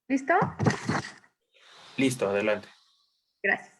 ¿Listo? Listo, adelante. Gracias.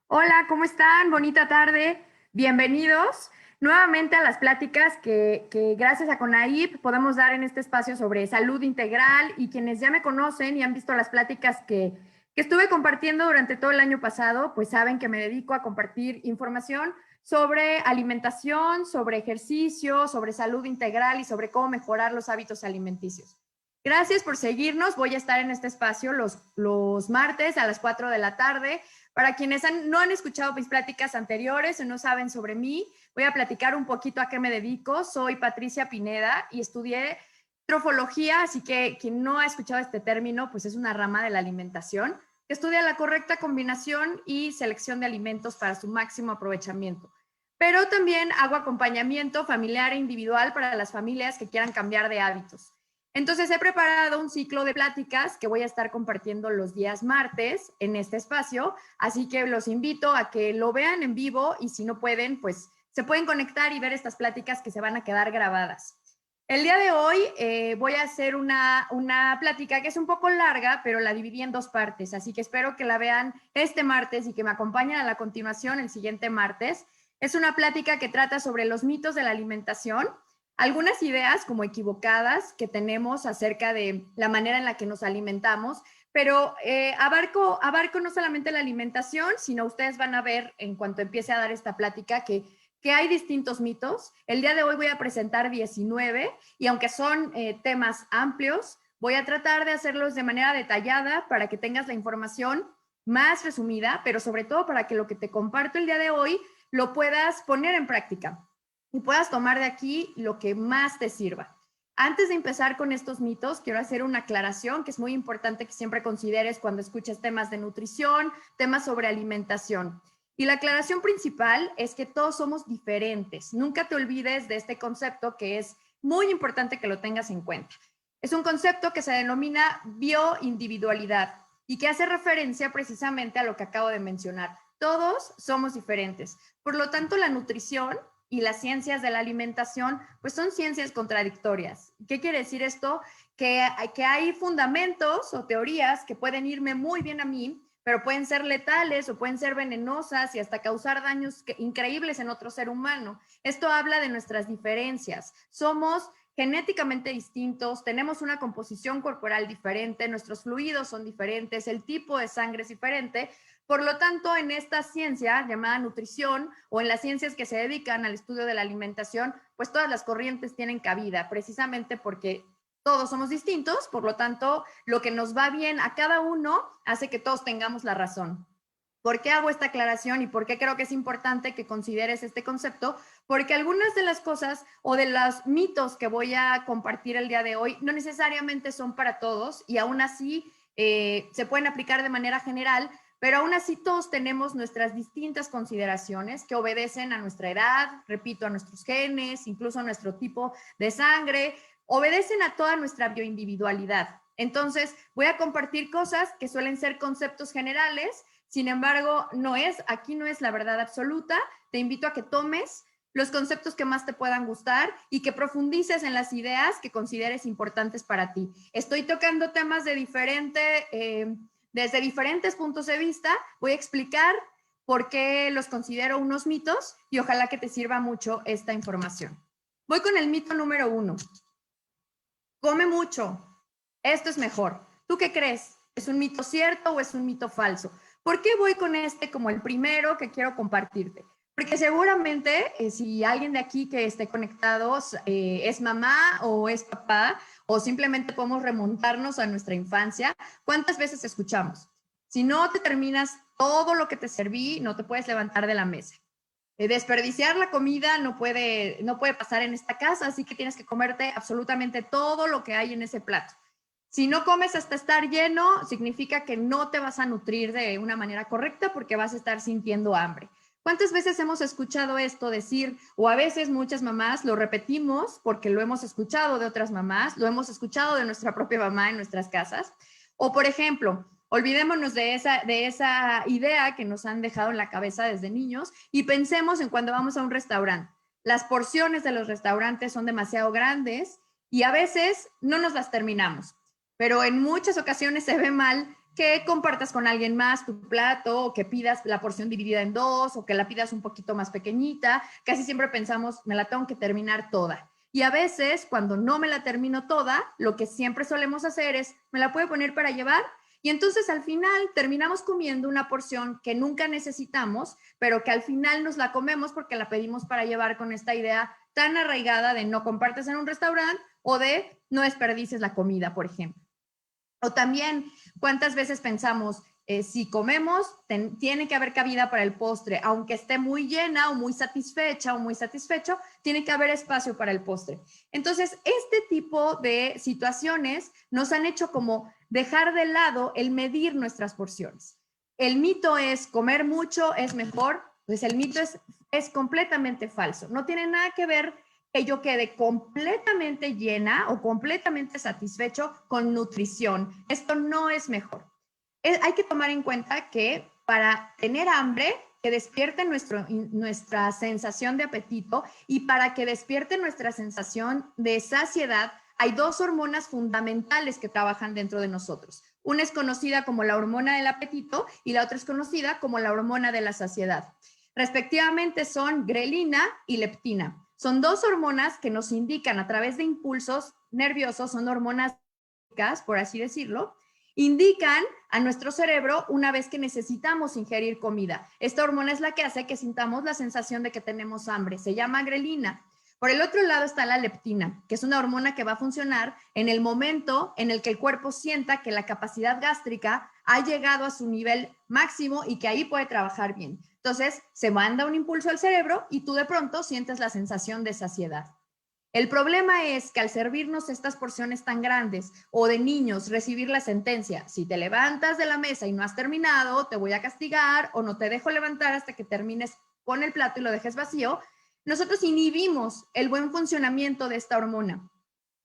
Hola, ¿cómo están? Bonita tarde. Bienvenidos nuevamente a las pláticas que gracias a CONAIP podemos dar en este espacio sobre salud integral, y quienes ya me conocen y han visto las pláticas que estuve compartiendo durante todo el año pasado, pues saben que me dedico a compartir información sobre alimentación, sobre ejercicio, sobre salud integral y sobre cómo mejorar los hábitos alimenticios. Gracias por seguirnos. Voy a estar en este espacio los martes a las 4 de la tarde. Para quienes no han escuchado mis pláticas anteriores o no saben sobre mí, voy a platicar un poquito a qué me dedico. Soy Patricia Pineda y estudié trofología, así que quien no ha escuchado este término, pues es una rama de la alimentación que estudia la correcta combinación y selección de alimentos para su máximo aprovechamiento. Pero también hago acompañamiento familiar e individual para las familias que quieran cambiar de hábitos. Entonces he preparado un ciclo de pláticas que voy a estar compartiendo los días martes en este espacio, así que los invito a que lo vean en vivo, y si no pueden, pues se pueden conectar y ver estas pláticas que se van a quedar grabadas. El día de hoy voy a hacer una plática que es un poco larga, pero la dividí en dos partes, así que espero que la vean este martes y que me acompañen a la continuación el siguiente martes. Es una plática que trata sobre los mitos de la alimentación, algunas ideas como equivocadas que tenemos acerca de la manera en la que nos alimentamos, pero abarco no solamente la alimentación, sino ustedes van a ver en cuanto empiece a dar esta plática que hay distintos mitos. El día de hoy voy a presentar 19, y aunque son temas amplios, voy a tratar de hacerlos de manera detallada para que tengas la información más resumida, pero sobre todo para que lo que te comparto el día de hoy lo puedas poner en práctica y puedas tomar de aquí lo que más te sirva. Antes de empezar con estos mitos, quiero hacer una aclaración que es muy importante que siempre consideres cuando escuches temas de nutrición, temas sobre alimentación. Y la aclaración principal es que todos somos diferentes. Nunca te olvides de este concepto, que es muy importante que lo tengas en cuenta. Es un concepto que se denomina bioindividualidad y que hace referencia precisamente a lo que acabo de mencionar. Todos somos diferentes. Por lo tanto, la nutrición y las ciencias de la alimentación, pues son ciencias contradictorias. ¿Qué quiere decir esto? Que hay fundamentos o teorías que pueden irme muy bien a mí, pero pueden ser letales o pueden ser venenosas y hasta causar daños increíbles en otro ser humano. Esto habla de nuestras diferencias. Somos genéticamente distintos, tenemos una composición corporal diferente, nuestros fluidos son diferentes, el tipo de sangre es diferente. Por lo tanto, en esta ciencia llamada nutrición, o en las ciencias que se dedican al estudio de la alimentación, pues todas las corrientes tienen cabida, precisamente porque todos somos distintos. Por lo tanto, lo que nos va bien a cada uno hace que todos tengamos la razón. ¿Por qué hago esta aclaración y por qué creo que es importante que consideres este concepto? Porque algunas de las cosas o de los mitos que voy a compartir el día de hoy no necesariamente son para todos, y aún así se pueden aplicar de manera general, pero aún así todos tenemos nuestras distintas consideraciones que obedecen a nuestra edad, repito, a nuestros genes, incluso a nuestro tipo de sangre, obedecen a toda nuestra bioindividualidad. Entonces, voy a compartir cosas que suelen ser conceptos generales. Sin embargo, aquí no es la verdad absoluta. Te invito a que tomes los conceptos que más te puedan gustar y que profundices en las ideas que consideres importantes para ti. Estoy tocando temas de desde diferentes puntos de vista. Voy a explicar por qué los considero unos mitos y ojalá que te sirva mucho esta información. Voy con el mito número 1. Come mucho. Esto es mejor. ¿Tú qué crees? ¿Es un mito cierto o es un mito falso? ¿Por qué voy con este como el primero que quiero compartirte? Porque seguramente si alguien de aquí que esté conectado es mamá o es papá, o simplemente podemos remontarnos a nuestra infancia, ¿cuántas veces escuchamos? Si no te terminas todo lo que te serví, no te puedes levantar de la mesa. Desperdiciar la comida no puede pasar en esta casa, así que tienes que comerte absolutamente todo lo que hay en ese plato. Si no comes hasta estar lleno, significa que no te vas a nutrir de una manera correcta porque vas a estar sintiendo hambre. ¿Cuántas veces hemos escuchado esto decir? O a veces muchas mamás lo repetimos porque lo hemos escuchado de otras mamás, lo hemos escuchado de nuestra propia mamá en nuestras casas. O por ejemplo, olvidémonos de esa idea que nos han dejado en la cabeza desde niños y pensemos en cuando vamos a un restaurante. Las porciones de los restaurantes son demasiado grandes y a veces no nos las terminamos, pero en muchas ocasiones se ve mal que compartas con alguien más tu plato o que pidas la porción dividida en dos o que la pidas un poquito más pequeñita. Casi siempre pensamos, me la tengo que terminar toda. Y a veces, cuando no me la termino toda, lo que siempre solemos hacer es, ¿me la puede poner para llevar? Y entonces al final terminamos comiendo una porción que nunca necesitamos, pero que al final nos la comemos porque la pedimos para llevar con esta idea tan arraigada de no compartes en un restaurante o de no desperdicies la comida, por ejemplo. O también, ¿cuántas veces pensamos, si comemos, tiene que haber cabida para el postre, aunque esté muy llena o muy satisfecha o muy satisfecho, tiene que haber espacio para el postre? Entonces, este tipo de situaciones nos han hecho como dejar de lado el medir nuestras porciones. El mito es comer mucho es mejor, pues el mito es completamente falso. No tiene nada que ver que yo quede completamente llena o completamente satisfecho con nutrición. Esto no es mejor. Hay que tomar en cuenta que para tener hambre, que despierte nuestra sensación de apetito y para que despierte nuestra sensación de saciedad, hay dos hormonas fundamentales que trabajan dentro de nosotros. Una es conocida como la hormona del apetito y la otra es conocida como la hormona de la saciedad. Respectivamente son grelina y leptina. Son dos hormonas que nos indican a través de impulsos nerviosos, son hormonas, por así decirlo, indican a nuestro cerebro una vez que necesitamos ingerir comida. Esta hormona es la que hace que sintamos la sensación de que tenemos hambre. Se llama grelina. Por el otro lado está la leptina, que es una hormona que va a funcionar en el momento en el que el cuerpo sienta que la capacidad gástrica ha llegado a su nivel máximo y que ahí puede trabajar bien. Entonces, se manda un impulso al cerebro y tú de pronto sientes la sensación de saciedad. El problema es que al servirnos estas porciones tan grandes o de niños recibir la sentencia, si te levantas de la mesa y no has terminado, te voy a castigar o no te dejo levantar hasta que termines con el plato y lo dejes vacío, nosotros inhibimos el buen funcionamiento de esta hormona.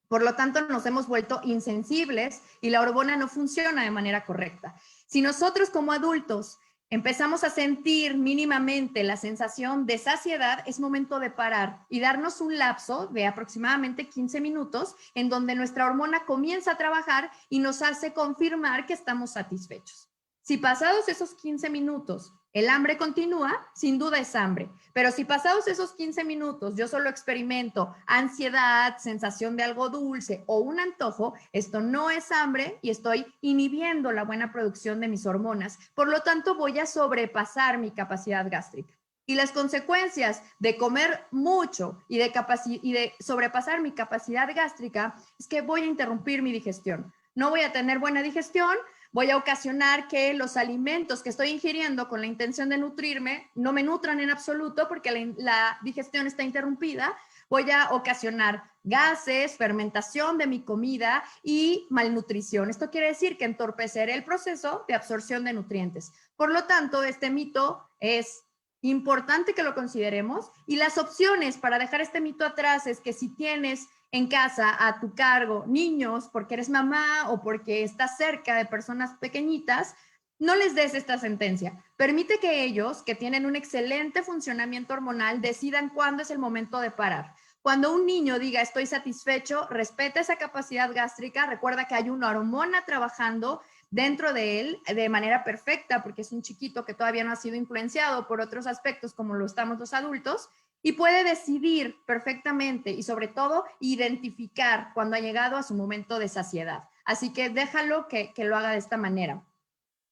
Por lo tanto, nos hemos vuelto insensibles y la hormona no funciona de manera correcta. Si nosotros como adultos empezamos a sentir mínimamente la sensación de saciedad, es momento de parar y darnos un lapso de aproximadamente 15 minutos en donde nuestra hormona comienza a trabajar y nos hace confirmar que estamos satisfechos. Si pasados esos 15 minutos el hambre continúa, sin duda es hambre. Pero si pasados esos 15 minutos yo solo experimento ansiedad, sensación de algo dulce o un antojo, esto no es hambre y estoy inhibiendo la buena producción de mis hormonas. Por lo tanto, voy a sobrepasar mi capacidad gástrica. Y las consecuencias de comer mucho y de sobrepasar mi capacidad gástrica es que voy a interrumpir mi digestión. No voy a tener buena digestión, voy a ocasionar que los alimentos que estoy ingiriendo con la intención de nutrirme no me nutran en absoluto porque la digestión está interrumpida. Voy a ocasionar gases, fermentación de mi comida y malnutrición. Esto quiere decir que entorpeceré el proceso de absorción de nutrientes. Por lo tanto, este mito es importante que lo consideremos y las opciones para dejar este mito atrás es que si tienes en casa a tu cargo niños porque eres mamá o porque estás cerca de personas pequeñitas, no les des esta sentencia. Permite que ellos, que tienen un excelente funcionamiento hormonal, decidan cuándo es el momento de parar. Cuando un niño diga estoy satisfecho, respeta esa capacidad gástrica, recuerda que hay una hormona trabajando dentro de él de manera perfecta porque es un chiquito que todavía no ha sido influenciado por otros aspectos como lo estamos los adultos y puede decidir perfectamente y sobre todo identificar cuando ha llegado a su momento de saciedad. Así que déjalo que lo haga de esta manera.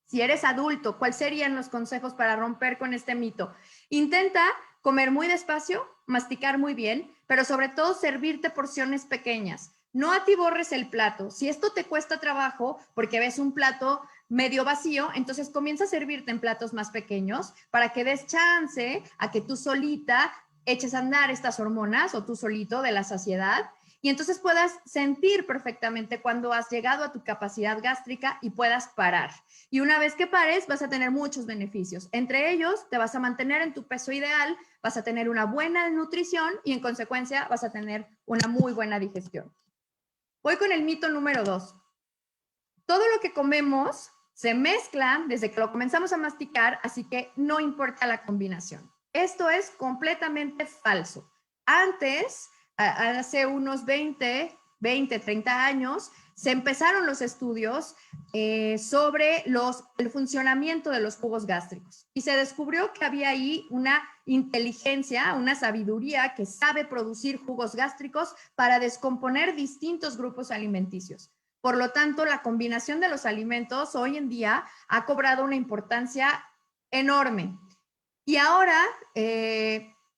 Si eres adulto, ¿cuáles serían los consejos para romper con este mito? Intenta comer muy despacio, masticar muy bien, pero sobre todo servirte porciones pequeñas. No atiborres el plato. Si esto te cuesta trabajo porque ves un plato medio vacío, entonces comienza a servirte en platos más pequeños para que des chance a que tú solita eches a andar estas hormonas o tú solito de la saciedad y entonces puedas sentir perfectamente cuando has llegado a tu capacidad gástrica y puedas parar. Y una vez que pares, vas a tener muchos beneficios. Entre ellos, te vas a mantener en tu peso ideal, vas a tener una buena nutrición y en consecuencia vas a tener una muy buena digestión. Voy con el mito número 2. Todo lo que comemos se mezcla desde que lo comenzamos a masticar, así que no importa la combinación. Esto es completamente falso. Antes, hace unos 20, 20, 30 años, se empezaron los estudios sobre el funcionamiento de los jugos gástricos y se descubrió que había ahí una inteligencia, una sabiduría que sabe producir jugos gástricos para descomponer distintos grupos alimenticios. Por lo tanto, la combinación de los alimentos hoy en día ha cobrado una importancia enorme. Y ahora,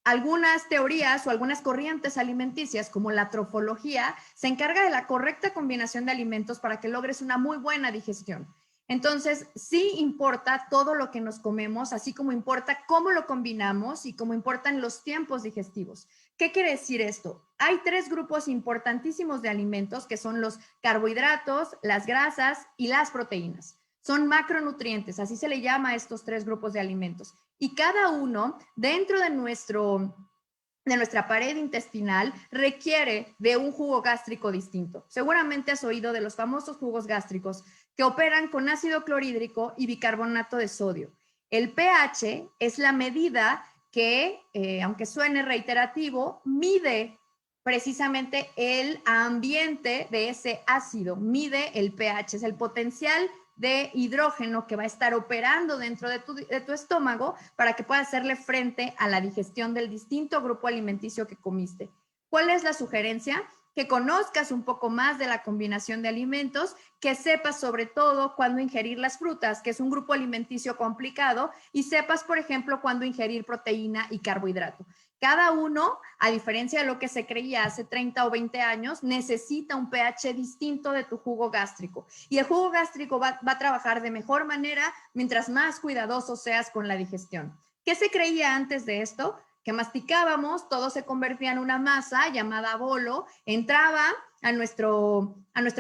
algunas teorías o algunas corrientes alimenticias, como la trofología, se encarga de la correcta combinación de alimentos para que logres una muy buena digestión. Entonces, sí importa todo lo que nos comemos, así como importa cómo lo combinamos y cómo importan los tiempos digestivos. ¿Qué quiere decir esto? Hay 3 grupos importantísimos de alimentos que son los carbohidratos, las grasas y las proteínas. Son macronutrientes, así se le llama a estos 3 grupos de alimentos. Y cada uno dentro de nuestra pared intestinal requiere de un jugo gástrico distinto. Seguramente has oído de los famosos jugos gástricos que operan con ácido clorhídrico y bicarbonato de sodio. El pH es la medida que, aunque suene reiterativo, mide precisamente el ambiente de ese ácido, mide el pH, es el potencial de hidrógeno que va a estar operando dentro de tu estómago para que pueda hacerle frente a la digestión del distinto grupo alimenticio que comiste. ¿Cuál es la sugerencia? Que conozcas un poco más de la combinación de alimentos, que sepas sobre todo cuándo ingerir las frutas, que es un grupo alimenticio complicado, y sepas, por ejemplo, cuándo ingerir proteína y carbohidrato. Cada uno, a diferencia de lo que se creía hace 30 o 20 años, necesita un pH distinto de tu jugo gástrico. Y el jugo gástrico va a trabajar de mejor manera mientras más cuidadoso seas con la digestión. ¿Qué se creía antes de esto? Que masticábamos, todo se convertía en una masa llamada bolo, entraba a nuestro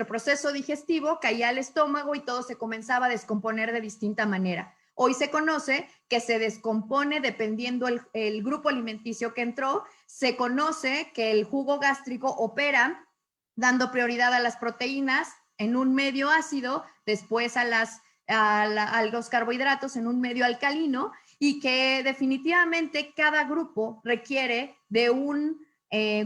proceso digestivo, caía al estómago y todo se comenzaba a descomponer de distinta manera. Hoy se conoce que se descompone dependiendo el grupo alimenticio que entró. Se conoce que el jugo gástrico opera dando prioridad a las proteínas en un medio ácido, después a los carbohidratos en un medio alcalino, y que definitivamente cada grupo requiere de un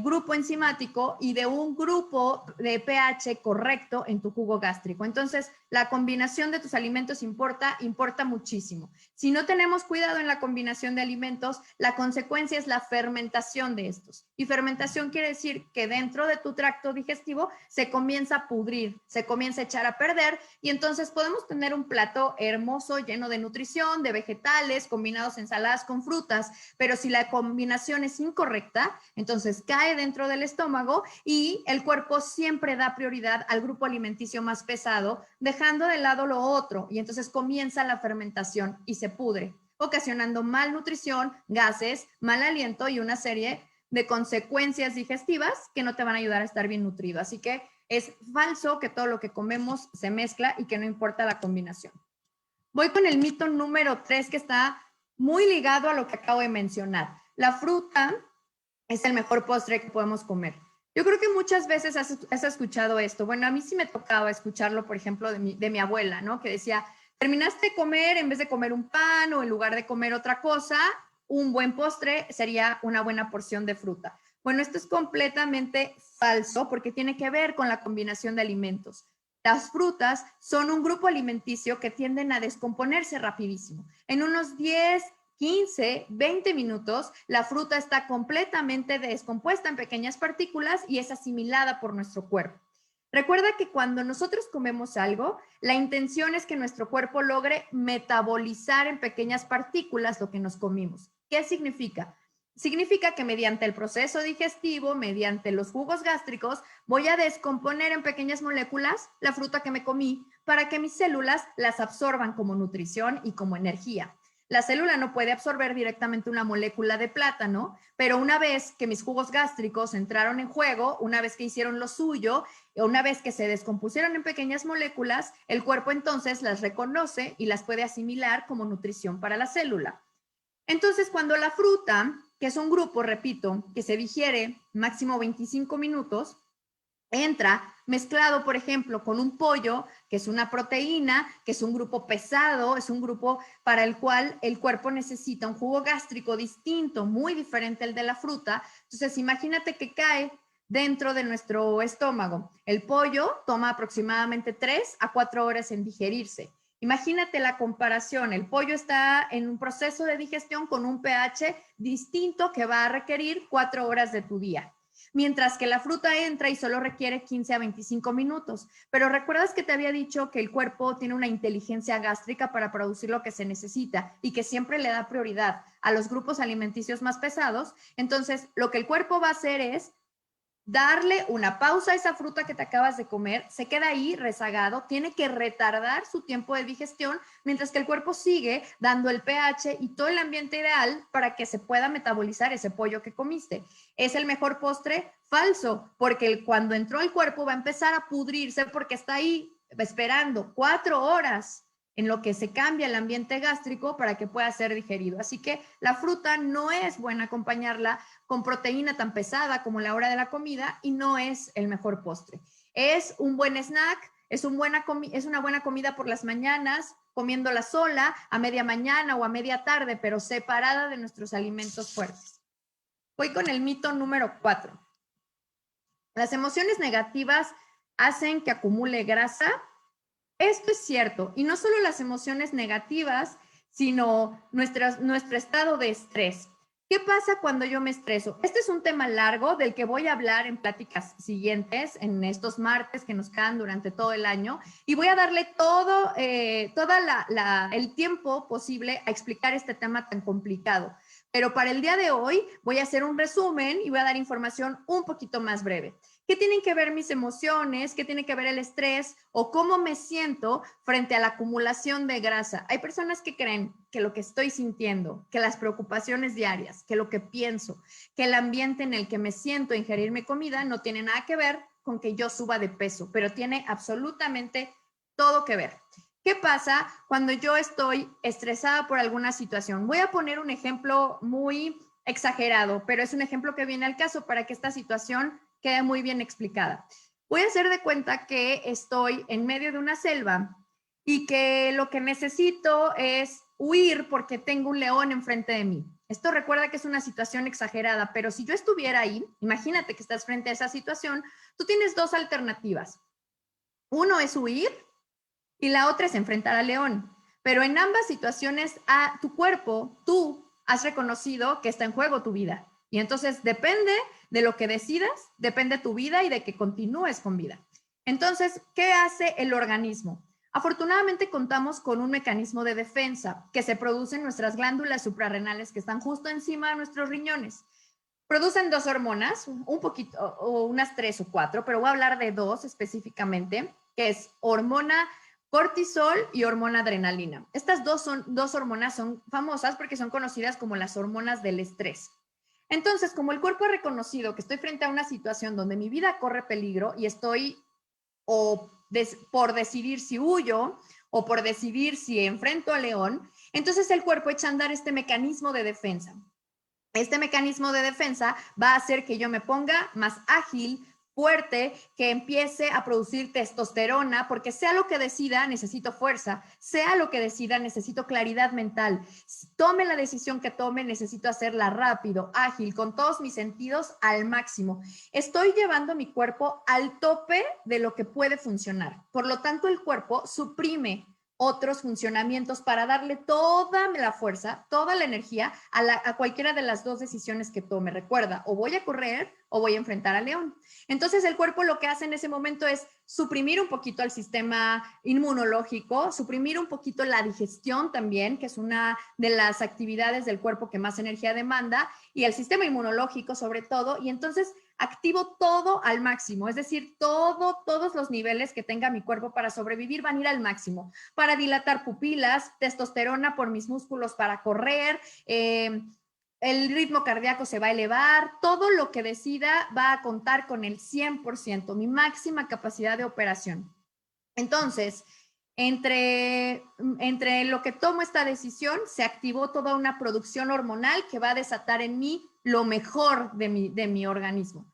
grupo enzimático y de un grupo de pH correcto en tu jugo gástrico. Entonces, la combinación de tus alimentos importa muchísimo. Si no tenemos cuidado en la combinación de alimentos, la consecuencia es la fermentación de estos. Y fermentación quiere decir que dentro de tu tracto digestivo se comienza a pudrir, se comienza a echar a perder, y entonces podemos tener un plato hermoso, lleno de nutrición, de vegetales, combinados ensaladas con frutas, pero si la combinación es incorrecta, entonces cae dentro del estómago y el cuerpo siempre da prioridad al grupo alimenticio más pesado, dejando de lado lo otro, y entonces comienza la fermentación y se pudre, ocasionando malnutrición, gases, mal aliento y una serie de consecuencias digestivas que no te van a ayudar a estar bien nutrido. Así que es falso que todo lo que comemos se mezcla y que no importa la combinación. Voy con el mito número 3, que está muy ligado a lo que acabo de mencionar. La fruta es el mejor postre que podemos comer. Yo creo que muchas veces has escuchado esto. Bueno, a mí sí me tocaba escucharlo, por ejemplo, de mi abuela, ¿no? Que decía, terminaste de comer, en vez de comer un pan o en lugar de comer otra cosa, un buen postre sería una buena porción de fruta. Bueno, esto es completamente falso porque tiene que ver con la combinación de alimentos. Las frutas son un grupo alimenticio que tienden a descomponerse rapidísimo. En unos 10, 15, 20 minutos, la fruta está completamente descompuesta en pequeñas partículas y es asimilada por nuestro cuerpo. Recuerda que cuando nosotros comemos algo, la intención es que nuestro cuerpo logre metabolizar en pequeñas partículas lo que nos comimos. ¿Qué significa? Significa que mediante el proceso digestivo, mediante los jugos gástricos, voy a descomponer en pequeñas moléculas la fruta que me comí para que mis células las absorban como nutrición y como energía. La célula no puede absorber directamente una molécula de plátano, pero una vez que mis jugos gástricos entraron en juego, una vez que hicieron lo suyo, una vez que se descompusieron en pequeñas moléculas, el cuerpo entonces las reconoce y las puede asimilar como nutrición para la célula. Entonces, cuando la fruta, que es un grupo, repito, que se digiere máximo 25 minutos, entra mezclado, por ejemplo, con un pollo, que es una proteína, que es un grupo pesado, es un grupo para el cual el cuerpo necesita un jugo gástrico distinto, muy diferente al de la fruta. Entonces, imagínate que cae dentro de nuestro estómago. El pollo toma aproximadamente 3 a 4 horas en digerirse. Imagínate la comparación, el pollo está en un proceso de digestión con un pH distinto que va a requerir 4 horas de tu día. Mientras que la fruta entra y solo requiere 15 a 25 minutos. Pero recuerdas que te había dicho que el cuerpo tiene una inteligencia gástrica para producir lo que se necesita y que siempre le da prioridad a los grupos alimenticios más pesados. Entonces, lo que el cuerpo va a hacer es darle una pausa a esa fruta que te acabas de comer, se queda ahí rezagado, tiene que retardar su tiempo de digestión, mientras que el cuerpo sigue dando el pH y todo el ambiente ideal para que se pueda metabolizar ese pollo que comiste. ¿Es el mejor postre? Falso, porque cuando entró el cuerpo va a empezar a pudrirse porque está ahí esperando 4 horas en lo que se cambia el ambiente gástrico para que pueda ser digerido. Así que la fruta no es buena acompañarla con proteína tan pesada como la hora de la comida y no es el mejor postre. Es un buen snack, es una buena comida por las mañanas, comiéndola sola a media mañana o a media tarde, pero separada de nuestros alimentos fuertes. Voy con el mito número 4. Las emociones negativas hacen que acumule grasa. Esto es cierto, y no solo las emociones negativas, sino nuestro estado de estrés. ¿Qué pasa cuando yo me estreso? Este es un tema largo del que voy a hablar en pláticas siguientes, en estos martes que nos quedan durante todo el año, y voy a darle todo el tiempo posible a explicar este tema tan complicado. Pero para el día de hoy voy a hacer un resumen y voy a dar información un poquito más breve. ¿Qué tienen que ver mis emociones? ¿Qué tiene que ver el estrés? ¿O cómo me siento frente a la acumulación de grasa? Hay personas que creen que lo que estoy sintiendo, que las preocupaciones diarias, que lo que pienso, que el ambiente en el que me siento a ingerir mi comida no tiene nada que ver con que yo suba de peso, pero tiene absolutamente todo que ver. ¿Qué pasa cuando yo estoy estresada por alguna situación? Voy a poner un ejemplo muy exagerado, pero es un ejemplo que viene al caso para que esta situación quede muy bien explicada. Voy a hacer de cuenta que estoy en medio de una selva y que lo que necesito es huir porque tengo un león enfrente de mí. Esto recuerda que es una situación exagerada, pero si yo estuviera ahí, imagínate que estás frente a esa situación, tú tienes dos alternativas. Uno es huir y la otra es enfrentar al león. Pero en ambas situaciones, a tu cuerpo, tú has reconocido que está en juego tu vida. Y entonces depende de lo que decidas, depende tu vida y de que continúes con vida. Entonces, ¿qué hace el organismo? Afortunadamente contamos con un mecanismo de defensa que se produce en nuestras glándulas suprarrenales que están justo encima de nuestros riñones. Producen dos hormonas, un poquito, o unas 3 o 4, pero voy a hablar de dos específicamente, que es hormona cortisol y hormona adrenalina. Estas dos hormonas son famosas porque son conocidas como las hormonas del estrés. Entonces, como el cuerpo ha reconocido que estoy frente a una situación donde mi vida corre peligro y estoy por decidir si huyo o por decidir si enfrento al león, entonces el cuerpo echa a andar este mecanismo de defensa. Este mecanismo de defensa va a hacer que yo me ponga más ágil, fuerte, que empiece a producir testosterona, porque sea lo que decida, necesito fuerza, sea lo que decida, necesito claridad mental. Tome la decisión que tome, necesito hacerla rápido, ágil, con todos mis sentidos al máximo. Estoy llevando mi cuerpo al tope de lo que puede funcionar. Por lo tanto, el cuerpo suprime otros funcionamientos para darle toda la fuerza, toda la energía a cualquiera de las dos decisiones que tome. Recuerda, o voy a correr o voy a enfrentar al león. Entonces el cuerpo lo que hace en ese momento es suprimir un poquito el sistema inmunológico, suprimir un poquito la digestión también, que es una de las actividades del cuerpo que más energía demanda, y el sistema inmunológico sobre todo, y entonces activo todo al máximo, es decir, todos los niveles que tenga mi cuerpo para sobrevivir van a ir al máximo, para dilatar pupilas, testosterona por mis músculos para correr, el ritmo cardíaco se va a elevar, todo lo que decida va a contar con el 100%, mi máxima capacidad de operación. Entonces, entre lo que tomo esta decisión, se activó toda una producción hormonal que va a desatar en mí lo mejor de mi organismo.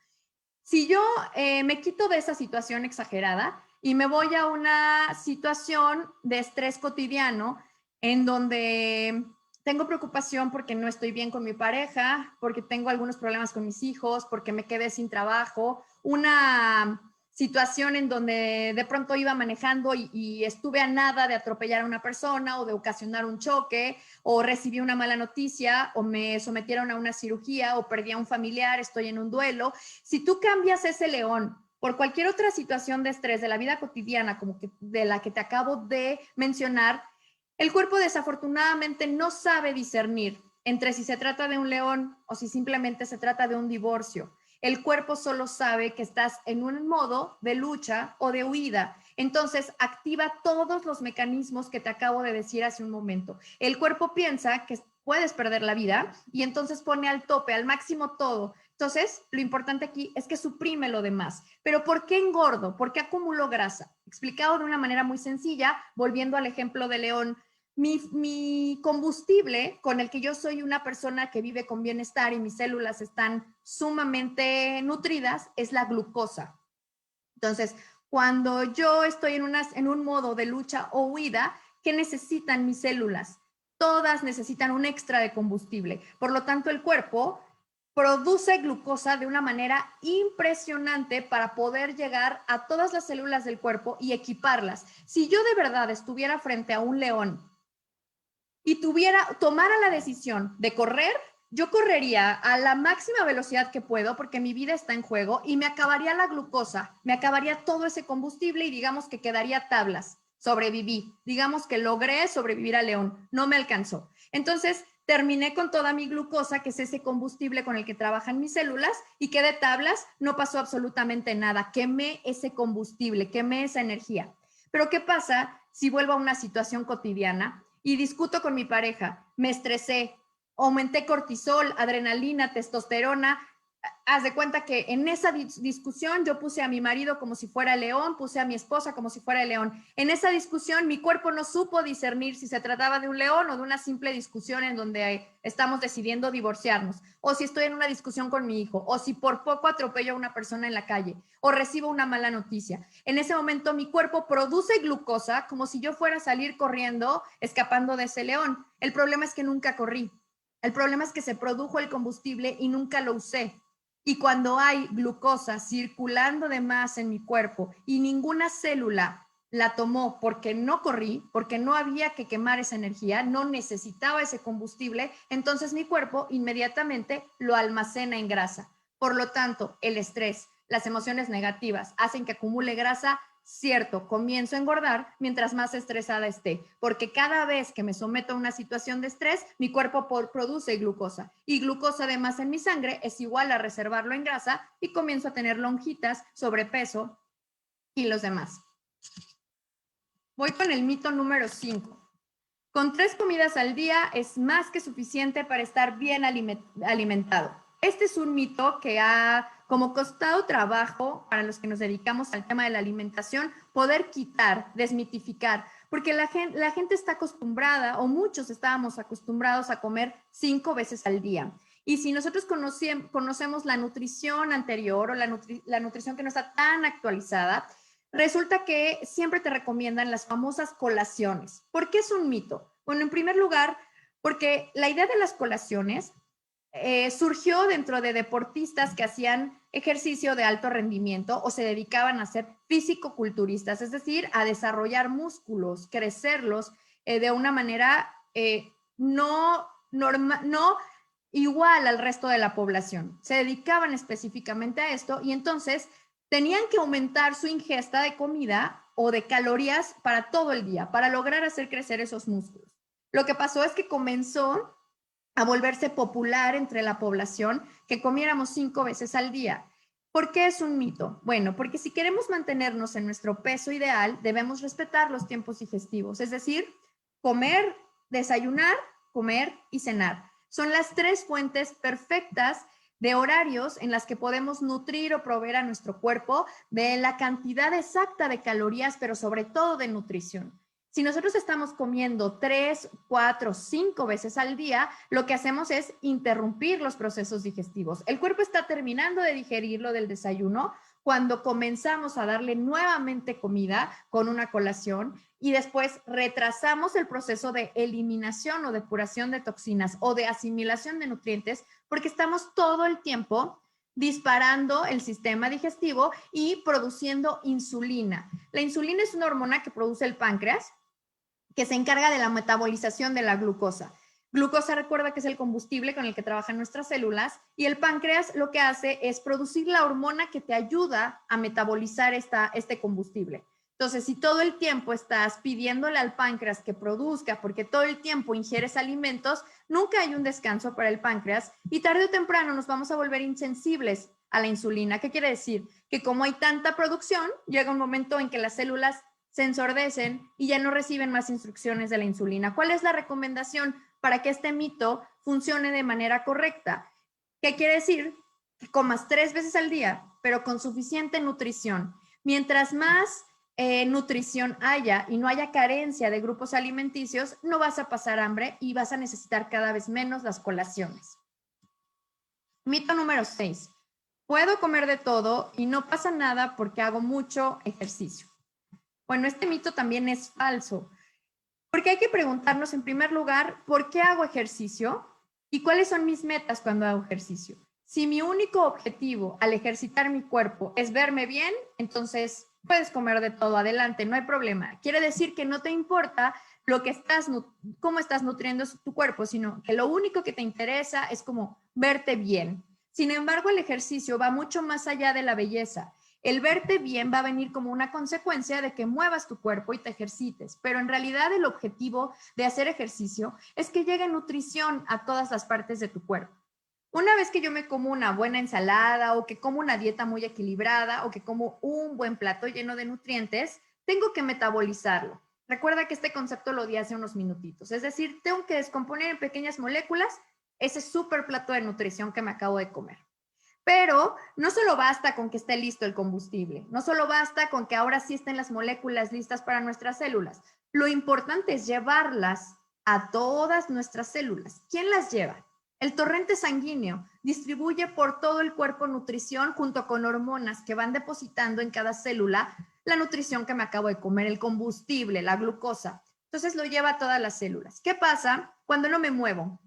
Si yo me quito de esa situación exagerada y me voy a una situación de estrés cotidiano en donde tengo preocupación porque no estoy bien con mi pareja, porque tengo algunos problemas con mis hijos, porque me quedé sin trabajo, una situación en donde de pronto iba manejando y estuve a nada de atropellar a una persona o de ocasionar un choque, o recibí una mala noticia, o me sometieron a una cirugía, o perdí a un familiar, estoy en un duelo. Si tú cambias ese león por cualquier otra situación de estrés de la vida cotidiana, como que de la que te acabo de mencionar, el cuerpo desafortunadamente no sabe discernir entre si se trata de un león o si simplemente se trata de un divorcio. El cuerpo solo sabe que estás en un modo de lucha o de huida. Entonces activa todos los mecanismos que te acabo de decir hace un momento. El cuerpo piensa que puedes perder la vida y entonces pone al tope, al máximo todo. Entonces, lo importante aquí es que suprime lo demás. Pero ¿por qué engordo? ¿Por qué acumulo grasa? Explicado de una manera muy sencilla, volviendo al ejemplo de león, mi combustible con el que yo soy una persona que vive con bienestar y mis células están sumamente nutridas es la glucosa. Entonces, cuando yo estoy en un modo de lucha o huida, ¿qué necesitan mis células? Todas necesitan un extra de combustible. Por lo tanto, el cuerpo produce glucosa de una manera impresionante para poder llegar a todas las células del cuerpo y equiparlas. Si yo de verdad estuviera frente a un león y tomara la decisión de correr, yo correría a la máxima velocidad que puedo porque mi vida está en juego y me acabaría la glucosa, me acabaría todo ese combustible y digamos que quedaría tablas. Sobreviví, digamos que logré sobrevivir al león, no me alcanzó. Entonces terminé con toda mi glucosa, que es ese combustible con el que trabajan mis células, y quedé tablas, no pasó absolutamente nada, quemé ese combustible, quemé esa energía. Pero ¿qué pasa si vuelvo a una situación cotidiana y discuto con mi pareja? Me estresé, aumenté cortisol, adrenalina, testosterona. Haz de cuenta que en esa discusión yo puse a mi marido como si fuera el león, puse a mi esposa como si fuera el león. En esa discusión mi cuerpo no supo discernir si se trataba de un león o de una simple discusión en donde estamos decidiendo divorciarnos, o si estoy en una discusión con mi hijo, o si por poco atropello a una persona en la calle, o recibo una mala noticia. En ese momento mi cuerpo produce glucosa como si yo fuera a salir corriendo, escapando de ese león. El problema es que nunca corrí. El problema es que se produjo el combustible y nunca lo usé. Y cuando hay glucosa circulando de más en mi cuerpo y ninguna célula la tomó porque no corrí, porque no había que quemar esa energía, no necesitaba ese combustible, entonces mi cuerpo inmediatamente lo almacena en grasa. Por lo tanto, el estrés, las emociones negativas hacen que acumule grasa. Cierto, comienzo a engordar mientras más estresada esté, porque cada vez que me someto a una situación de estrés, mi cuerpo produce glucosa, y glucosa de más en mi sangre es igual a reservarlo en grasa y comienzo a tener lonjitas, sobrepeso y los demás. Voy con el mito número 5. Con 3 comidas al día es más que suficiente para estar bien alimentado. Este es un mito que ha como costado trabajo para los que nos dedicamos al tema de la alimentación, poder quitar, desmitificar, porque la gente está acostumbrada, o muchos estábamos acostumbrados a comer 5 veces al día. Y si nosotros conocemos la nutrición anterior o la nutrición que no está tan actualizada, resulta que siempre te recomiendan las famosas colaciones. ¿Por qué es un mito? Bueno, en primer lugar, porque la idea de las colaciones surgió dentro de deportistas que hacían ejercicio de alto rendimiento o se dedicaban a ser físico-culturistas, es decir, a desarrollar músculos, crecerlos de una manera no igual al resto de la población. Se dedicaban específicamente a esto y entonces tenían que aumentar su ingesta de comida o de calorías para todo el día, para lograr hacer crecer esos músculos. Lo que pasó es que comenzó a volverse popular entre la población que comiéramos 5 veces al día. ¿Por qué es un mito? Bueno, porque si queremos mantenernos en nuestro peso ideal, debemos respetar los tiempos digestivos, es decir, comer, desayunar, comer y cenar. Son las 3 fuentes perfectas de horarios en las que podemos nutrir o proveer a nuestro cuerpo de la cantidad exacta de calorías, pero sobre todo de nutrición. Si nosotros estamos comiendo 3, 4, 5 veces al día, lo que hacemos es interrumpir los procesos digestivos. El cuerpo está terminando de digerir lo del desayuno, cuando comenzamos a darle nuevamente comida con una colación y después retrasamos el proceso de eliminación o depuración de toxinas o de asimilación de nutrientes porque estamos todo el tiempo disparando el sistema digestivo y produciendo insulina. La insulina es una hormona que produce el páncreas, que se encarga de la metabolización de la glucosa. Glucosa, recuerda que es el combustible con el que trabajan nuestras células, y el páncreas lo que hace es producir la hormona que te ayuda a metabolizar este combustible. Entonces, si todo el tiempo estás pidiéndole al páncreas que produzca, porque todo el tiempo ingieres alimentos, nunca hay un descanso para el páncreas y tarde o temprano nos vamos a volver insensibles a la insulina. ¿Qué quiere decir? Que como hay tanta producción, llega un momento en que las células se ensordecen y ya no reciben más instrucciones de la insulina. ¿Cuál es la recomendación para que este mito funcione de manera correcta? ¿Qué quiere decir? Que comas 3 veces al día, pero con suficiente nutrición. Mientras más nutrición haya y no haya carencia de grupos alimenticios, no vas a pasar hambre y vas a necesitar cada vez menos las colaciones. Mito número 6. Puedo comer de todo y no pasa nada porque hago mucho ejercicio. Bueno, este mito también es falso, porque hay que preguntarnos en primer lugar, ¿por qué hago ejercicio? ¿Y cuáles son mis metas cuando hago ejercicio? Si mi único objetivo al ejercitar mi cuerpo es verme bien, entonces puedes comer de todo, adelante, no hay problema. Quiere decir que no te importa cómo estás nutriendo tu cuerpo, sino que lo único que te interesa es como verte bien. Sin embargo, el ejercicio va mucho más allá de la belleza. El verte bien va a venir como una consecuencia de que muevas tu cuerpo y te ejercites, pero en realidad el objetivo de hacer ejercicio es que llegue nutrición a todas las partes de tu cuerpo. Una vez que yo me como una buena ensalada o que como una dieta muy equilibrada o que como un buen plato lleno de nutrientes, tengo que metabolizarlo. Recuerda que este concepto lo di hace unos minutitos, es decir, tengo que descomponer en pequeñas moléculas ese súper plato de nutrición que me acabo de comer. Pero no solo basta con que esté listo el combustible, no solo basta con que ahora sí estén las moléculas listas para nuestras células. Lo importante es llevarlas a todas nuestras células. ¿Quién las lleva? El torrente sanguíneo distribuye por todo el cuerpo nutrición junto con hormonas que van depositando en cada célula la nutrición que me acabo de comer, el combustible, la glucosa. Entonces lo lleva a todas las células. ¿Qué pasa cuando no me muevo?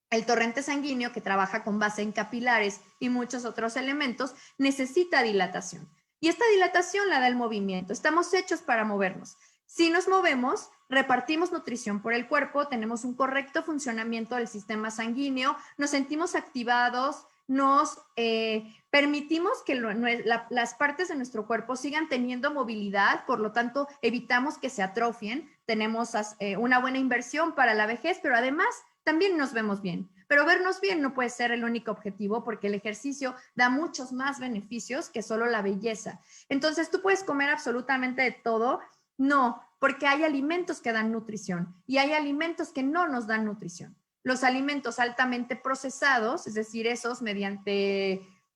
El torrente sanguíneo, que trabaja con base en capilares y muchos otros elementos, necesita dilatación. Y esta dilatación la da el movimiento. Estamos hechos para movernos. Si nos movemos, repartimos nutrición por el cuerpo, tenemos un correcto funcionamiento del sistema sanguíneo, nos sentimos activados, nos permitimos que las partes de nuestro cuerpo sigan teniendo movilidad, por lo tanto evitamos que se atrofien, tenemos una buena inversión para la vejez, pero además también nos vemos bien. Pero vernos bien no puede ser el único objetivo porque el ejercicio da muchos más beneficios que solo la belleza. Entonces, ¿tú puedes comer absolutamente de todo? No, porque hay alimentos que dan nutrición y hay alimentos que no nos dan nutrición. Los alimentos altamente procesados, es decir, esos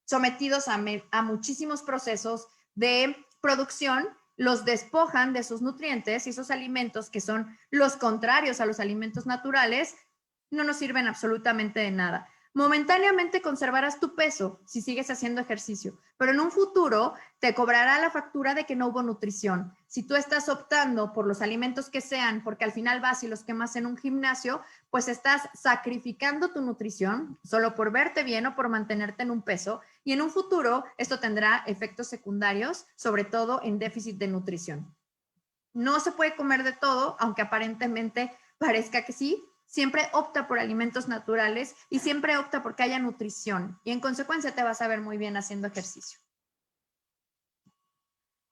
sometidos a muchísimos procesos de producción, los despojan de sus nutrientes y esos alimentos que son los contrarios a los alimentos naturales no nos sirven absolutamente de nada. Momentáneamente conservarás tu peso si sigues haciendo ejercicio, pero en un futuro te cobrará la factura de que no hubo nutrición. Si tú estás optando por los alimentos que sean, porque al final vas y los quemas en un gimnasio, pues estás sacrificando tu nutrición solo por verte bien o por mantenerte en un peso, y en un futuro esto tendrá efectos secundarios, sobre todo en déficit de nutrición. No se puede comer de todo, aunque aparentemente parezca que sí. Siempre opta por alimentos naturales y siempre opta porque haya nutrición y en consecuencia te vas a ver muy bien haciendo ejercicio.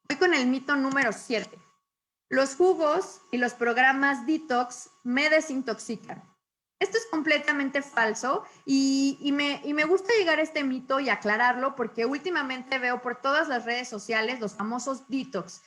Voy con el mito número 7. Los jugos y los programas detox me desintoxican. Esto es completamente falso y me gusta llegar a este mito y aclararlo porque últimamente veo por todas las redes sociales los famosos detox.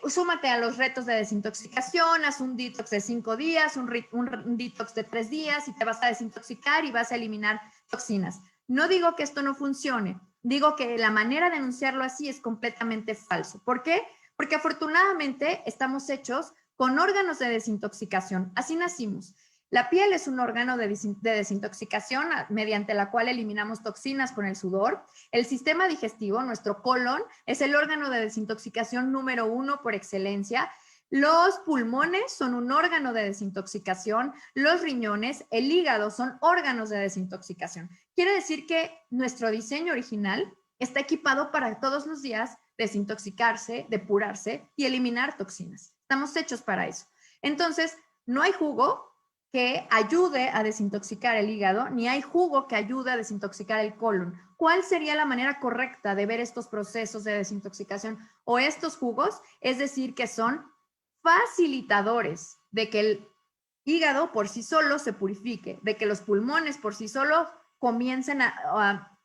Súmate a los retos de desintoxicación, haz un detox de 5 días, un detox de 3 días y te vas a desintoxicar y vas a eliminar toxinas. No digo que esto no funcione, digo que la manera de anunciarlo así es completamente falso. ¿Por qué? Porque afortunadamente estamos hechos con órganos de desintoxicación. Así nacimos. La piel es un órgano de desintoxicación mediante la cual eliminamos toxinas con el sudor. El sistema digestivo, nuestro colon, es el órgano de desintoxicación número 1 por excelencia. Los pulmones son un órgano de desintoxicación, los riñones, el hígado son órganos de desintoxicación. Quiere decir que nuestro diseño original está equipado para todos los días desintoxicarse, depurarse y eliminar toxinas. Estamos hechos para eso. Entonces, no hay jugo que ayude a desintoxicar el hígado, ni hay jugo que ayude a desintoxicar el colon. ¿Cuál sería la manera correcta de ver estos procesos de desintoxicación o estos jugos? Es decir, que son facilitadores de que el hígado por sí solo se purifique, de que los pulmones por sí solos comiencen a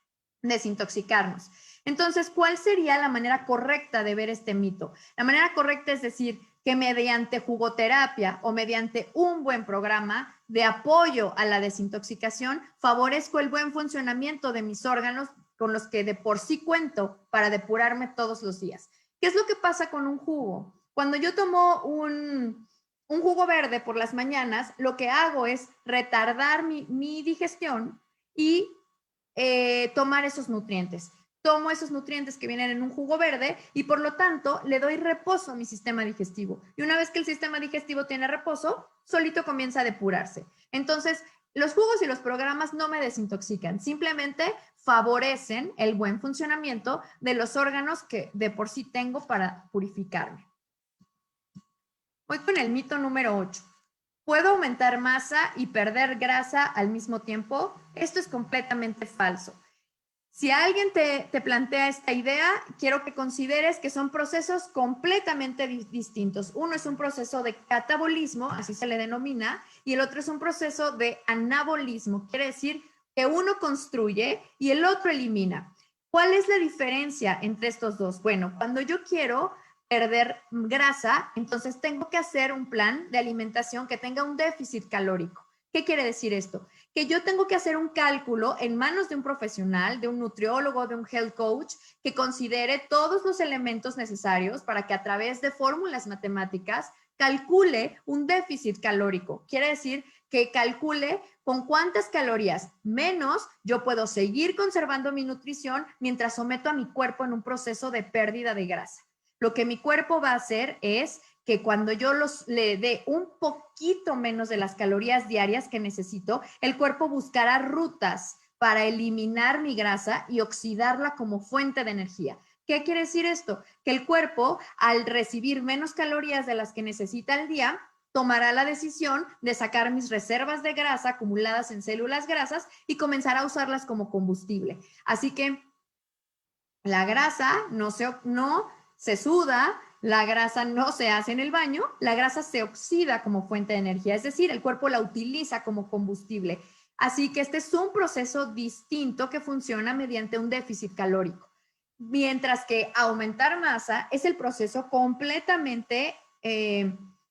desintoxicarnos. Entonces, ¿cuál sería la manera correcta de ver este mito? La manera correcta es decir que mediante jugoterapia o mediante un buen programa de apoyo a la desintoxicación, favorezco el buen funcionamiento de mis órganos con los que de por sí cuento para depurarme todos los días. ¿Qué es lo que pasa con un jugo? Cuando yo tomo un jugo verde por las mañanas, lo que hago es retardar mi digestión y tomar esos nutrientes. Tomo esos nutrientes que vienen en un jugo verde y por lo tanto le doy reposo a mi sistema digestivo. Y una vez que el sistema digestivo tiene reposo, solito comienza a depurarse. Entonces, los jugos y los programas no me desintoxican, simplemente favorecen el buen funcionamiento de los órganos que de por sí tengo para purificarme. Voy con el mito número 8. ¿Puedo aumentar masa y perder grasa al mismo tiempo? Esto es completamente falso. Si alguien te plantea esta idea, quiero que consideres que son procesos completamente distintos. Uno es un proceso de catabolismo, así se le denomina, y el otro es un proceso de anabolismo. Quiere decir que uno construye y el otro elimina. ¿Cuál es la diferencia entre estos dos? Bueno, cuando yo quiero perder grasa, entonces tengo que hacer un plan de alimentación que tenga un déficit calórico. ¿Qué quiere decir esto? Que yo tengo que hacer un cálculo en manos de un profesional, de un nutriólogo, de un health coach, que considere todos los elementos necesarios para que a través de fórmulas matemáticas calcule un déficit calórico. Quiere decir que calcule con cuántas calorías menos yo puedo seguir conservando mi nutrición mientras someto a mi cuerpo en un proceso de pérdida de grasa. Lo que mi cuerpo va a hacer es que cuando yo le dé un poquito menos de las calorías diarias que necesito, el cuerpo buscará rutas para eliminar mi grasa y oxidarla como fuente de energía. ¿Qué quiere decir esto? Que el cuerpo, al recibir menos calorías de las que necesita al día, tomará la decisión de sacar mis reservas de grasa acumuladas en células grasas y comenzar a usarlas como combustible. Así que la grasa no se suda, la grasa no se hace en el baño, la grasa se oxida como fuente de energía, es decir, el cuerpo la utiliza como combustible. Así que este es un proceso distinto que funciona mediante un déficit calórico. Mientras que aumentar masa es el proceso completamente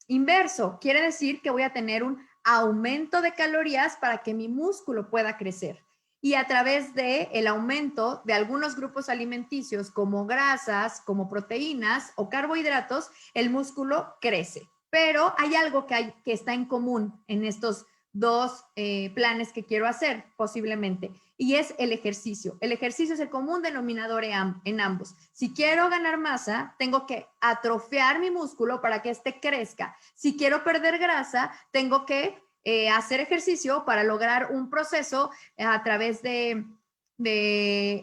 inverso. Quiere decir que voy a tener un aumento de calorías para que mi músculo pueda crecer. Y a través del aumento de algunos grupos alimenticios como grasas, como proteínas o carbohidratos, el músculo crece. Pero hay algo que está en común en estos dos planes que quiero hacer posiblemente, y es el ejercicio. El ejercicio es el común denominador en ambos. Si quiero ganar masa, tengo que atrofiar mi músculo para que éste crezca. Si quiero perder grasa, tengo que hacer ejercicio para lograr un proceso a través de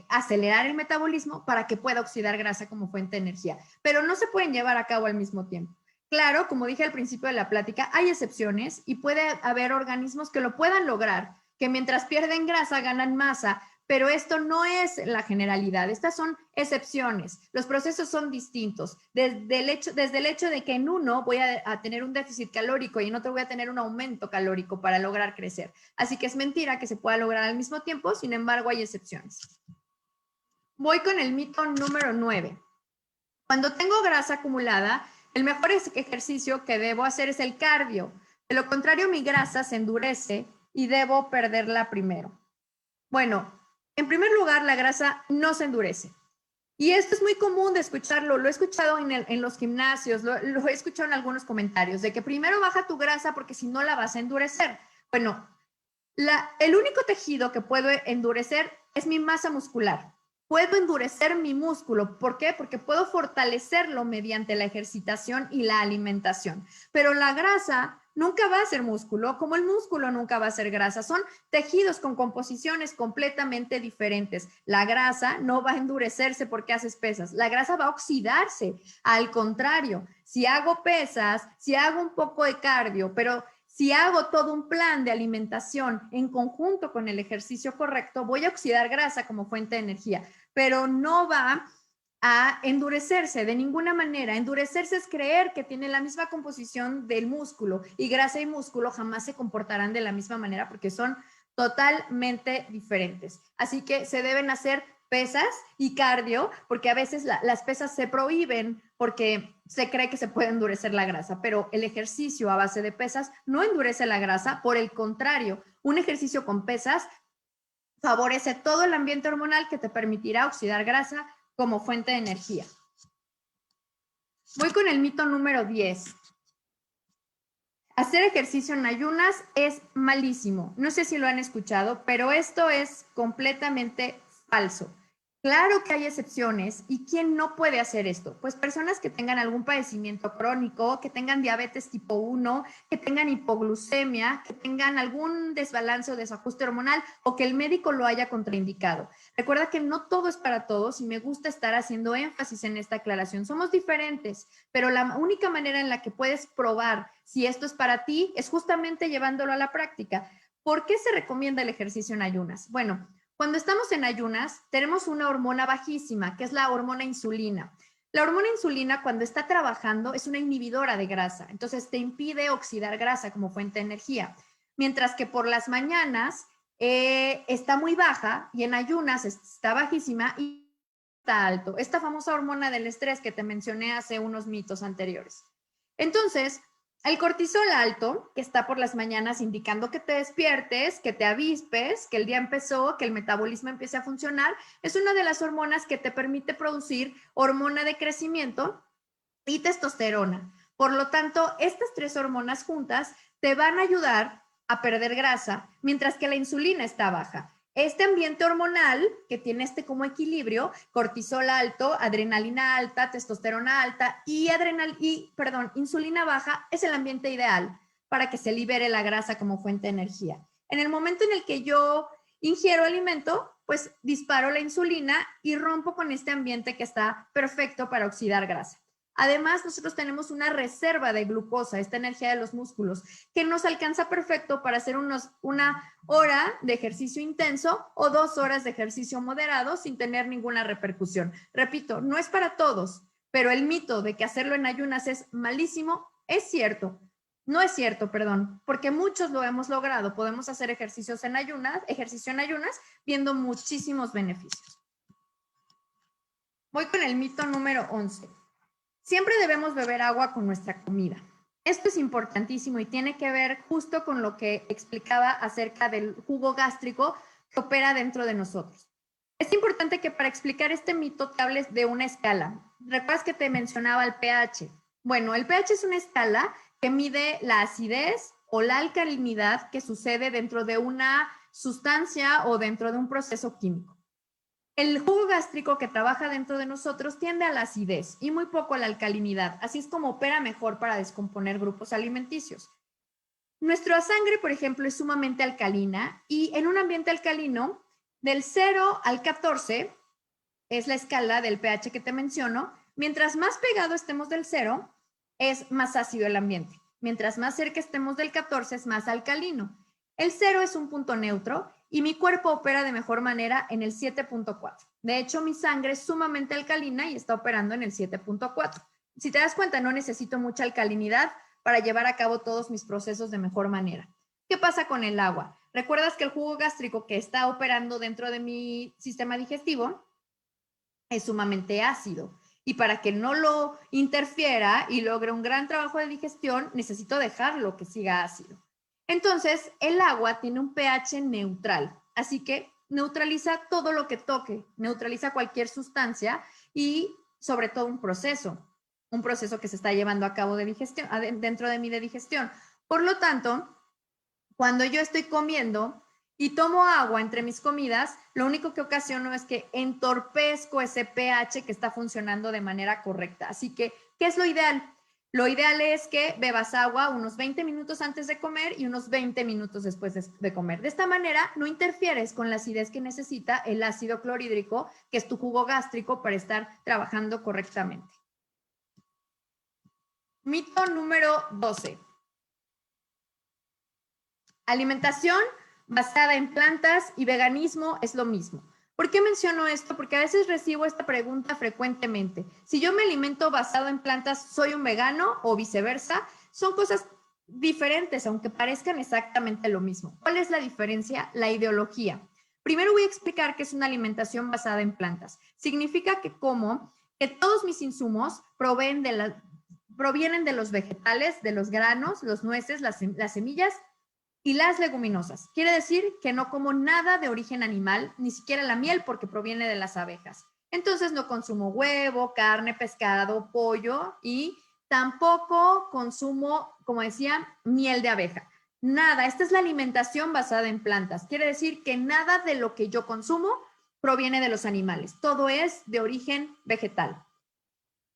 acelerar el metabolismo para que pueda oxidar grasa como fuente de energía. Pero no se pueden llevar a cabo al mismo tiempo. Claro, como dije al principio de la plática, hay excepciones y puede haber organismos que lo puedan lograr, que mientras pierden grasa ganan masa, pero esto no es la generalidad, estas son excepciones. Los procesos son distintos. Desde el hecho de que en uno voy a tener un déficit calórico y en otro voy a tener un aumento calórico para lograr crecer. Así que es mentira que se pueda lograr al mismo tiempo, sin embargo hay excepciones. Voy con el mito número 9. Cuando tengo grasa acumulada, el mejor ejercicio que debo hacer es el cardio. De lo contrario, mi grasa se endurece y debo perderla primero. Bueno, en primer lugar, la grasa no se endurece. Y esto es muy común de escucharlo. Lo he escuchado en los gimnasios, lo he escuchado en algunos comentarios, de que primero baja tu grasa porque si no la vas a endurecer. Bueno, el único tejido que puedo endurecer es mi masa muscular. Puedo endurecer mi músculo. ¿Por qué? Porque puedo fortalecerlo mediante la ejercitación y la alimentación. Pero la grasa nunca va a ser músculo, como el músculo nunca va a ser grasa. Son tejidos con composiciones completamente diferentes. La grasa no va a endurecerse porque haces pesas. La grasa va a oxidarse. Al contrario, si hago pesas, si hago un poco de cardio, pero si hago todo un plan de alimentación en conjunto con el ejercicio correcto, voy a oxidar grasa como fuente de energía, pero no va a endurecerse de ninguna manera. Endurecerse es creer que tiene la misma composición del músculo, y grasa y músculo jamás se comportarán de la misma manera porque son totalmente diferentes. Así que se deben hacer pesas y cardio, porque a veces las pesas se prohíben porque se cree que se puede endurecer la grasa, pero el ejercicio a base de pesas no endurece la grasa. Por el contrario, un ejercicio con pesas favorece todo el ambiente hormonal que te permitirá oxidar grasa como fuente de energía. Voy con el mito número 10. Hacer ejercicio en ayunas es malísimo. No sé si lo han escuchado, pero esto es completamente falso. Claro que hay excepciones. ¿Y quién no puede hacer esto? Pues personas que tengan algún padecimiento crónico, que tengan diabetes tipo 1, que tengan hipoglucemia, que tengan algún desbalance o desajuste hormonal, o que el médico lo haya contraindicado. Recuerda que no todo es para todos, y me gusta estar haciendo énfasis en esta aclaración. Somos diferentes, pero la única manera en la que puedes probar si esto es para ti es justamente llevándolo a la práctica. ¿Por qué se recomienda el ejercicio en ayunas? Bueno, cuando estamos en ayunas, tenemos una hormona bajísima, que es la hormona insulina. La hormona insulina, cuando está trabajando, es una inhibidora de grasa, entonces te impide oxidar grasa como fuente de energía. Mientras que por las mañanas está muy baja, y en ayunas está bajísima y está alto. Esta famosa hormona del estrés que te mencioné hace unos mitos anteriores. Entonces, el cortisol alto, que está por las mañanas indicando que te despiertes, que te avispes, que el día empezó, que el metabolismo empiece a funcionar, es una de las hormonas que te permite producir hormona de crecimiento y testosterona. Por lo tanto, estas tres hormonas juntas te van a ayudar a perder grasa, mientras que la insulina está baja. Este ambiente hormonal que tiene como equilibrio, cortisol alto, adrenalina alta, testosterona alta y insulina baja, es el ambiente ideal para que se libere la grasa como fuente de energía. En el momento en el que yo ingiero alimento, pues disparo la insulina y rompo con este ambiente que está perfecto para oxidar grasa. Además, nosotros tenemos una reserva de glucosa, esta energía de los músculos, que nos alcanza perfecto para hacer una hora de ejercicio intenso o 2 horas de ejercicio moderado sin tener ninguna repercusión. Repito, no es para todos, pero el mito de que hacerlo en ayunas es malísimo es cierto. No es cierto, perdón, porque muchos lo hemos logrado. Podemos hacer ejercicio en ayunas, viendo muchísimos beneficios. Voy con el mito número 11. Siempre debemos beber agua con nuestra comida. Esto es importantísimo y tiene que ver justo con lo que explicaba acerca del jugo gástrico que opera dentro de nosotros. Es importante que para explicar este mito te hables de una escala. ¿Recuerdas que te mencionaba el pH? Bueno, el pH es una escala que mide la acidez o la alcalinidad que sucede dentro de una sustancia o dentro de un proceso químico. El jugo gástrico que trabaja dentro de nosotros tiende a la acidez y muy poco a la alcalinidad. Así es como opera mejor para descomponer grupos alimenticios. Nuestra sangre, por ejemplo, es sumamente alcalina, y en un ambiente alcalino, del 0 al 14 es la escala del pH que te menciono. Mientras más pegado estemos del 0, es más ácido el ambiente. Mientras más cerca estemos del 14, es más alcalino. El 0 es un punto neutro y mi cuerpo opera de mejor manera en el 7.4. De hecho, mi sangre es sumamente alcalina y está operando en el 7.4. Si te das cuenta, no necesito mucha alcalinidad para llevar a cabo todos mis procesos de mejor manera. ¿Qué pasa con el agua? ¿Recuerdas que el jugo gástrico que está operando dentro de mi sistema digestivo es sumamente ácido? Y para que no lo interfiera y logre un gran trabajo de digestión, necesito dejarlo que siga ácido. Entonces, el agua tiene un pH neutral, así que neutraliza todo lo que toque, neutraliza cualquier sustancia y sobre todo un proceso que se está llevando a cabo de digestión, dentro de mi digestión. Por lo tanto, cuando yo estoy comiendo y tomo agua entre mis comidas, lo único que ocasiono es que entorpezco ese pH que está funcionando de manera correcta. Así que, ¿qué es lo ideal? Lo ideal es que bebas agua unos 20 minutos antes de comer y unos 20 minutos después de comer. De esta manera no interfieres con la acidez que necesita el ácido clorhídrico, que es tu jugo gástrico, para estar trabajando correctamente. Mito número 12. Alimentación basada en plantas y veganismo es lo mismo. ¿Por qué menciono esto? Porque a veces recibo esta pregunta frecuentemente. Si yo me alimento basado en plantas, ¿soy un vegano o viceversa? Son cosas diferentes, aunque parezcan exactamente lo mismo. ¿Cuál es la diferencia? La ideología. Primero voy a explicar qué es una alimentación basada en plantas. Significa que todos mis insumos provienen de los vegetales, de los granos, los nueces, las semillas y las leguminosas. Quiere decir que no como nada de origen animal, ni siquiera la miel, porque proviene de las abejas. Entonces no consumo huevo, carne, pescado, pollo y tampoco consumo, como decía, miel de abeja. Nada, esta es la alimentación basada en plantas. Quiere decir que nada de lo que yo consumo proviene de los animales. Todo es de origen vegetal.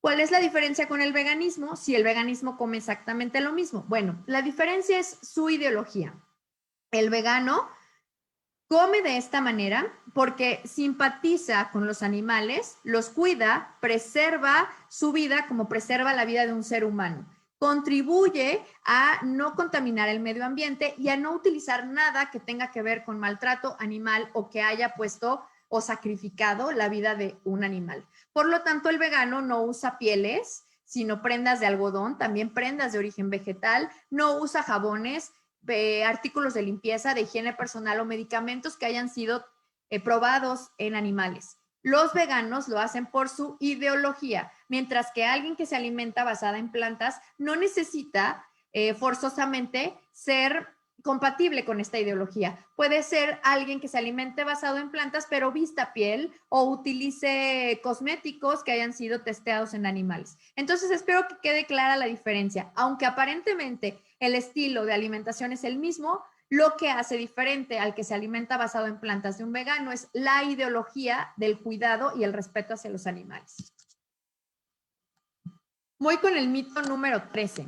¿Cuál es la diferencia con el veganismo? Si el veganismo come exactamente lo mismo. Bueno, la diferencia es su ideología. El vegano come de esta manera porque simpatiza con los animales, los cuida, preserva su vida como preserva la vida de un ser humano. Contribuye a no contaminar el medio ambiente y a no utilizar nada que tenga que ver con maltrato animal o que haya puesto o sacrificado la vida de un animal. Por lo tanto, el vegano no usa pieles, sino prendas de algodón, también prendas de origen vegetal, no usa jabones, artículos de limpieza, de higiene personal o medicamentos que hayan sido probados en animales. Los veganos lo hacen por su ideología, mientras que alguien que se alimenta basada en plantas no necesita forzosamente ser compatible con esta ideología. Puede ser alguien que se alimente basado en plantas, pero vista piel o utilice cosméticos que hayan sido testeados en animales. Entonces, espero que quede clara la diferencia. Aunque aparentemente el estilo de alimentación es el mismo, lo que hace diferente al que se alimenta basado en plantas de un vegano es la ideología del cuidado y el respeto hacia los animales. Voy con el mito número 13.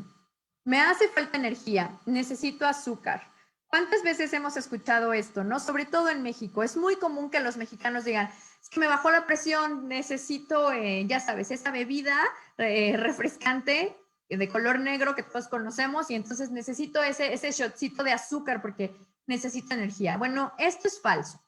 Me hace falta energía, necesito azúcar. ¿Cuántas veces hemos escuchado esto, no? Sobre todo en México. Es muy común que los mexicanos digan, es que me bajó la presión, necesito, ya sabes, esa bebida refrescante de color negro que todos conocemos y entonces necesito ese shotcito de azúcar porque necesito energía. Bueno, esto es falso.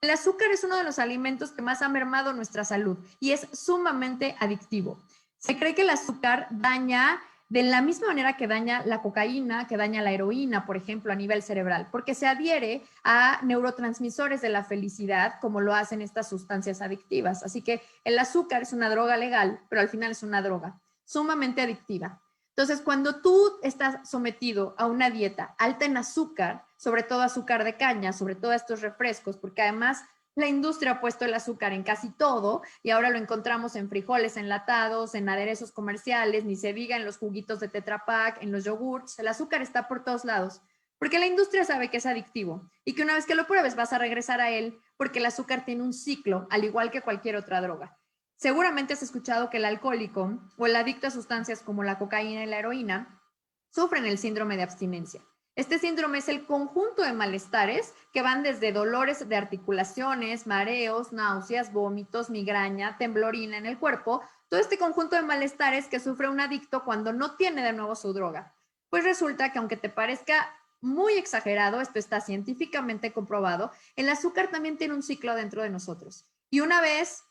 El azúcar es uno de los alimentos que más ha mermado nuestra salud y es sumamente adictivo. Se cree que el azúcar daña de la misma manera que daña la cocaína, que daña la heroína, por ejemplo, a nivel cerebral, porque se adhiere a neurotransmisores de la felicidad, como lo hacen estas sustancias adictivas. Así que el azúcar es una droga legal, pero al final es una droga sumamente adictiva. Entonces, cuando tú estás sometido a una dieta alta en azúcar, sobre todo azúcar de caña, sobre todo estos refrescos, porque además la industria ha puesto el azúcar en casi todo y ahora lo encontramos en frijoles enlatados, en aderezos comerciales, ni se diga en los juguitos de Tetra Pak, en los yogurts. El azúcar está por todos lados porque la industria sabe que es adictivo y que una vez que lo pruebes vas a regresar a él porque el azúcar tiene un ciclo, al igual que cualquier otra droga. Seguramente has escuchado que el alcohólico o el adicto a sustancias como la cocaína y la heroína sufren el síndrome de abstinencia. Este síndrome es el conjunto de malestares que van desde dolores de articulaciones, mareos, náuseas, vómitos, migraña, temblorina en el cuerpo, todo este conjunto de malestares que sufre un adicto cuando no tiene de nuevo su droga. Pues resulta que aunque te parezca muy exagerado, esto está científicamente comprobado, el azúcar también tiene un ciclo dentro de nosotros. Y una vez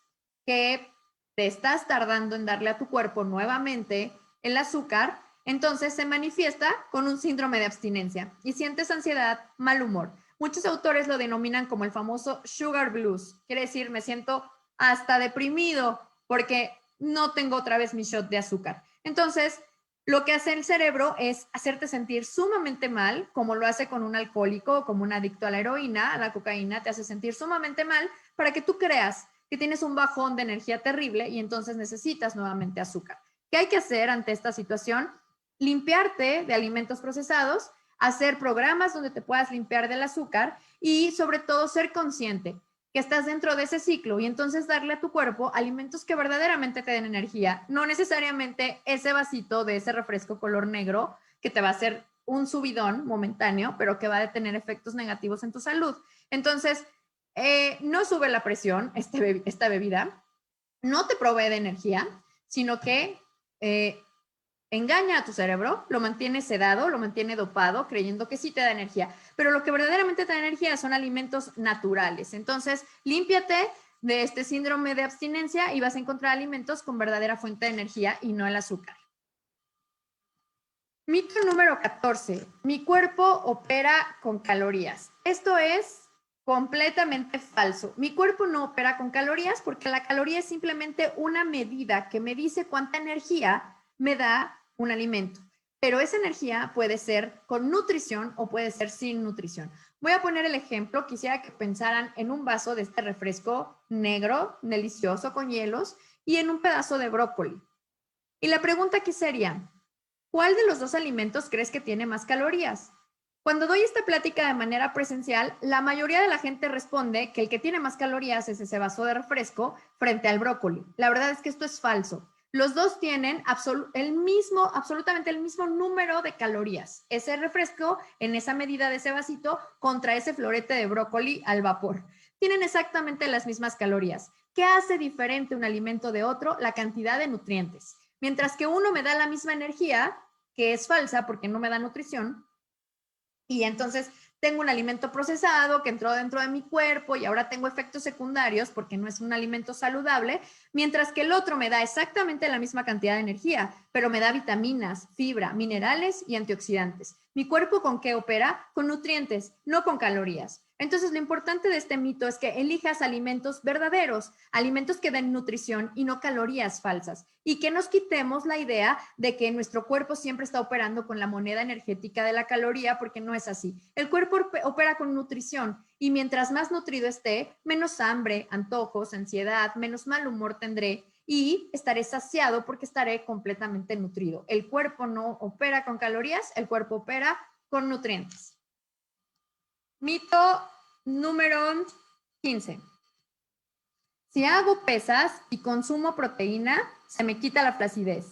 que te estás tardando en darle a tu cuerpo nuevamente el azúcar, entonces se manifiesta con un síndrome de abstinencia y sientes ansiedad, mal humor. Muchos autores lo denominan como el famoso sugar blues. Quiere decir, me siento hasta deprimido porque no tengo otra vez mi shot de azúcar. Entonces, lo que hace el cerebro es hacerte sentir sumamente mal, como lo hace con un alcohólico o como un adicto a la heroína, a la cocaína, te hace sentir sumamente mal para que tú creas que tienes un bajón de energía terrible y entonces necesitas nuevamente azúcar. ¿Qué hay que hacer ante esta situación? Limpiarte de alimentos procesados, hacer programas donde te puedas limpiar del azúcar y sobre todo ser consciente que estás dentro de ese ciclo y entonces darle a tu cuerpo alimentos que verdaderamente te den energía, no necesariamente ese vasito de ese refresco color negro que te va a hacer un subidón momentáneo, pero que va a tener efectos negativos en tu salud. Entonces, no sube la presión esta bebida, no te provee de energía, sino que engaña a tu cerebro, lo mantiene sedado, lo mantiene dopado, creyendo que sí te da energía. Pero lo que verdaderamente te da energía son alimentos naturales. Entonces, límpiate de este síndrome de abstinencia y vas a encontrar alimentos con verdadera fuente de energía y no el azúcar. Mito número 14. Mi cuerpo opera con calorías. Esto es completamente falso. Mi cuerpo no opera con calorías porque la caloría es simplemente una medida que me dice cuánta energía me da un alimento. Pero esa energía puede ser con nutrición o puede ser sin nutrición. Voy a poner el ejemplo. Quisiera que pensaran en un vaso de este refresco negro, delicioso, con hielos, y en un pedazo de brócoli. Y la pregunta aquí sería, ¿cuál de los dos alimentos crees que tiene más calorías? Cuando doy esta plática de manera presencial, la mayoría de la gente responde que el que tiene más calorías es ese vaso de refresco frente al brócoli. La verdad es que esto es falso. Los dos tienen absolutamente el mismo número de calorías. Ese refresco en esa medida de ese vasito contra ese florete de brócoli al vapor. Tienen exactamente las mismas calorías. ¿Qué hace diferente un alimento de otro? La cantidad de nutrientes. Mientras que uno me da la misma energía, que es falsa porque no me da nutrición, y entonces tengo un alimento procesado que entró dentro de mi cuerpo y ahora tengo efectos secundarios porque no es un alimento saludable, mientras que el otro me da exactamente la misma cantidad de energía, pero me da vitaminas, fibra, minerales y antioxidantes. ¿Mi cuerpo con qué opera? Con nutrientes, no con calorías. Entonces, lo importante de este mito es que elijas alimentos verdaderos, alimentos que den nutrición y no calorías falsas, y que nos quitemos la idea de que nuestro cuerpo siempre está operando con la moneda energética de la caloría, porque no es así. El cuerpo opera con nutrición y mientras más nutrido esté, menos hambre, antojos, ansiedad, menos mal humor tendré y estaré saciado porque estaré completamente nutrido. El cuerpo no opera con calorías, el cuerpo opera con nutrientes. Mito número 15. Si hago pesas y consumo proteína, se me quita la flacidez.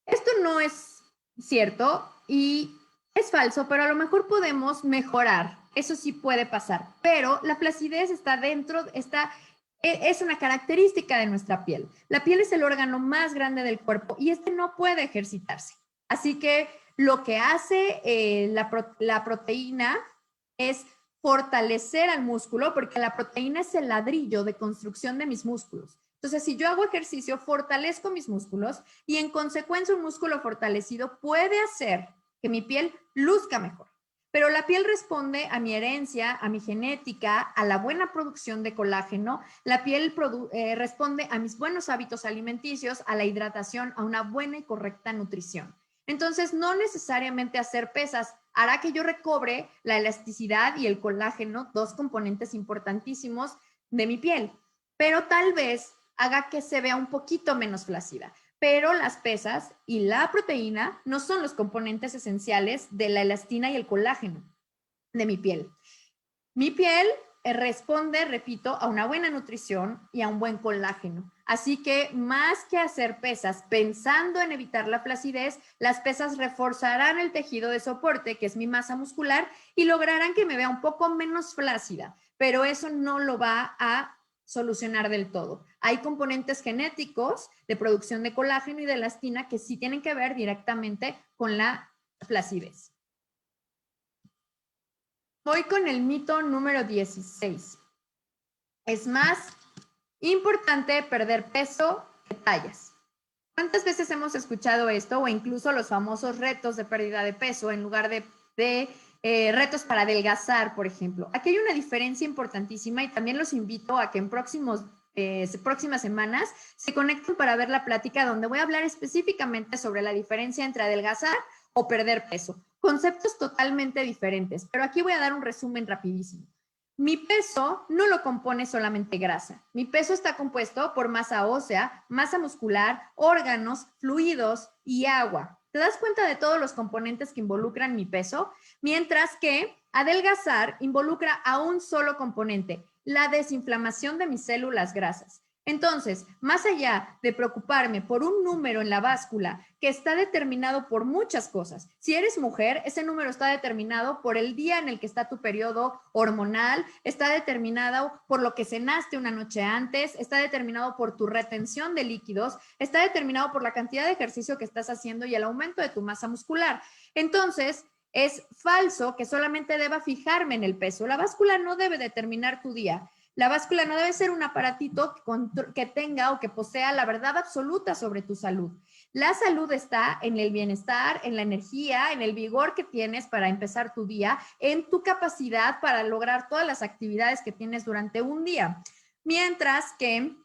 Esto no es cierto y es falso, pero a lo mejor podemos mejorar. Eso sí puede pasar, pero la flacidez está dentro, es una característica de nuestra piel. La piel es el órgano más grande del cuerpo y este no puede ejercitarse. Así que lo que hace la proteína es fortalecer al músculo, porque la proteína es el ladrillo de construcción de mis músculos. Entonces, si yo hago ejercicio, fortalezco mis músculos y en consecuencia un músculo fortalecido puede hacer que mi piel luzca mejor. Pero la piel responde a mi herencia, a mi genética, a la buena producción de colágeno. La piel responde a mis buenos hábitos alimenticios, a la hidratación, a una buena y correcta nutrición. Entonces, no necesariamente hacer pesas hará que yo recobre la elasticidad y el colágeno, dos componentes importantísimos de mi piel, pero tal vez haga que se vea un poquito menos flácida. Pero las pesas y la proteína no son los componentes esenciales de la elastina y el colágeno de mi piel. Mi piel responde, repito, a una buena nutrición y a un buen colágeno. Así que más que hacer pesas pensando en evitar la flacidez, las pesas reforzarán el tejido de soporte, que es mi masa muscular, y lograrán que me vea un poco menos flácida, pero eso no lo va a solucionar del todo. Hay componentes genéticos de producción de colágeno y de elastina que sí tienen que ver directamente con la flacidez. Voy con el mito número 16. Es más importante perder peso que tallas. ¿Cuántas veces hemos escuchado esto o incluso los famosos retos de pérdida de peso en lugar de retos para adelgazar, por ejemplo? Aquí hay una diferencia importantísima y también los invito a que en próximas semanas se conecten para ver la plática donde voy a hablar específicamente sobre la diferencia entre adelgazar o perder peso. Conceptos totalmente diferentes, pero aquí voy a dar un resumen rapidísimo. Mi peso no lo compone solamente grasa. Mi peso está compuesto por masa ósea, masa muscular, órganos, fluidos y agua. ¿Te das cuenta de todos los componentes que involucran mi peso? Mientras que adelgazar involucra a un solo componente, la desinflamación de mis células grasas. Entonces, más allá de preocuparme por un número en la báscula que está determinado por muchas cosas, si eres mujer, ese número está determinado por el día en el que está tu periodo hormonal, está determinado por lo que cenaste una noche antes, está determinado por tu retención de líquidos, está determinado por la cantidad de ejercicio que estás haciendo y el aumento de tu masa muscular. Entonces, es falso que solamente deba fijarme en el peso. La báscula no debe determinar tu día. La báscula no debe ser un aparatito que tenga o que posea la verdad absoluta sobre tu salud. La salud está en el bienestar, en la energía, en el vigor que tienes para empezar tu día, en tu capacidad para lograr todas las actividades que tienes durante un día. Mientras que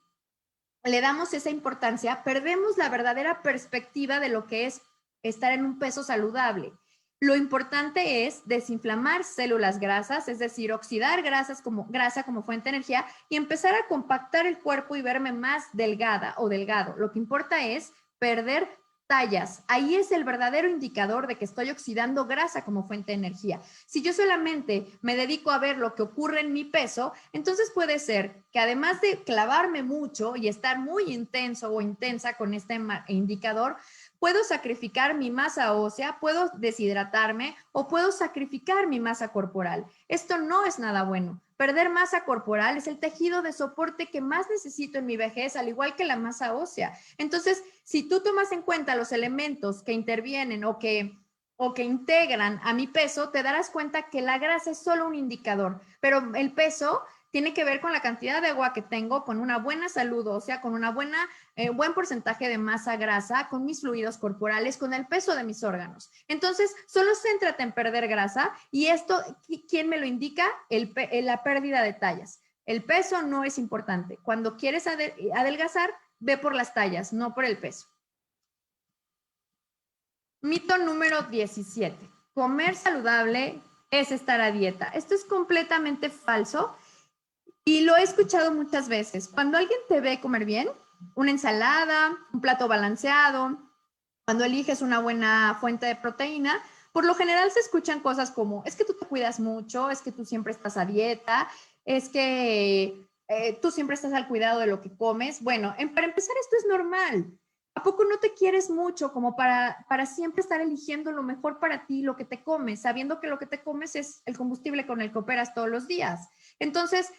le damos esa importancia, perdemos la verdadera perspectiva de lo que es estar en un peso saludable. Lo importante es desinflamar células grasas, es decir, oxidar grasa como fuente de energía y empezar a compactar el cuerpo y verme más delgada o delgado. Lo que importa es perder tallas. Ahí es el verdadero indicador de que estoy oxidando grasa como fuente de energía. Si yo solamente me dedico a ver lo que ocurre en mi peso, entonces puede ser que además de clavarme mucho y estar muy intenso o intensa con este indicador, puedo sacrificar mi masa ósea, puedo deshidratarme o puedo sacrificar mi masa corporal. Esto no es nada bueno. Perder masa corporal es el tejido de soporte que más necesito en mi vejez, al igual que la masa ósea. Entonces, si tú tomas en cuenta los elementos que intervienen o que integran a mi peso, te darás cuenta que la grasa es solo un indicador, pero el peso tiene que ver con la cantidad de agua que tengo, con una buena salud ósea, con una buen porcentaje de masa grasa, con mis fluidos corporales, con el peso de mis órganos. Entonces, solo céntrate en perder grasa y esto, ¿quién me lo indica? La pérdida de tallas. El peso no es importante. Cuando quieres adelgazar, ve por las tallas, no por el peso. Mito número 17. Comer saludable es estar a dieta. Esto es completamente falso. Y lo he escuchado muchas veces. Cuando alguien te ve comer bien, una ensalada, un plato balanceado, cuando eliges una buena fuente de proteína, por lo general se escuchan cosas como, es que tú te cuidas mucho, es que tú siempre estás a dieta, es que tú siempre estás al cuidado de lo que comes. Bueno, para empezar, esto es normal. ¿A poco no te quieres mucho como para siempre estar eligiendo lo mejor para ti, lo que te comes, sabiendo que lo que te comes es el combustible con el que operas todos los días? Entonces,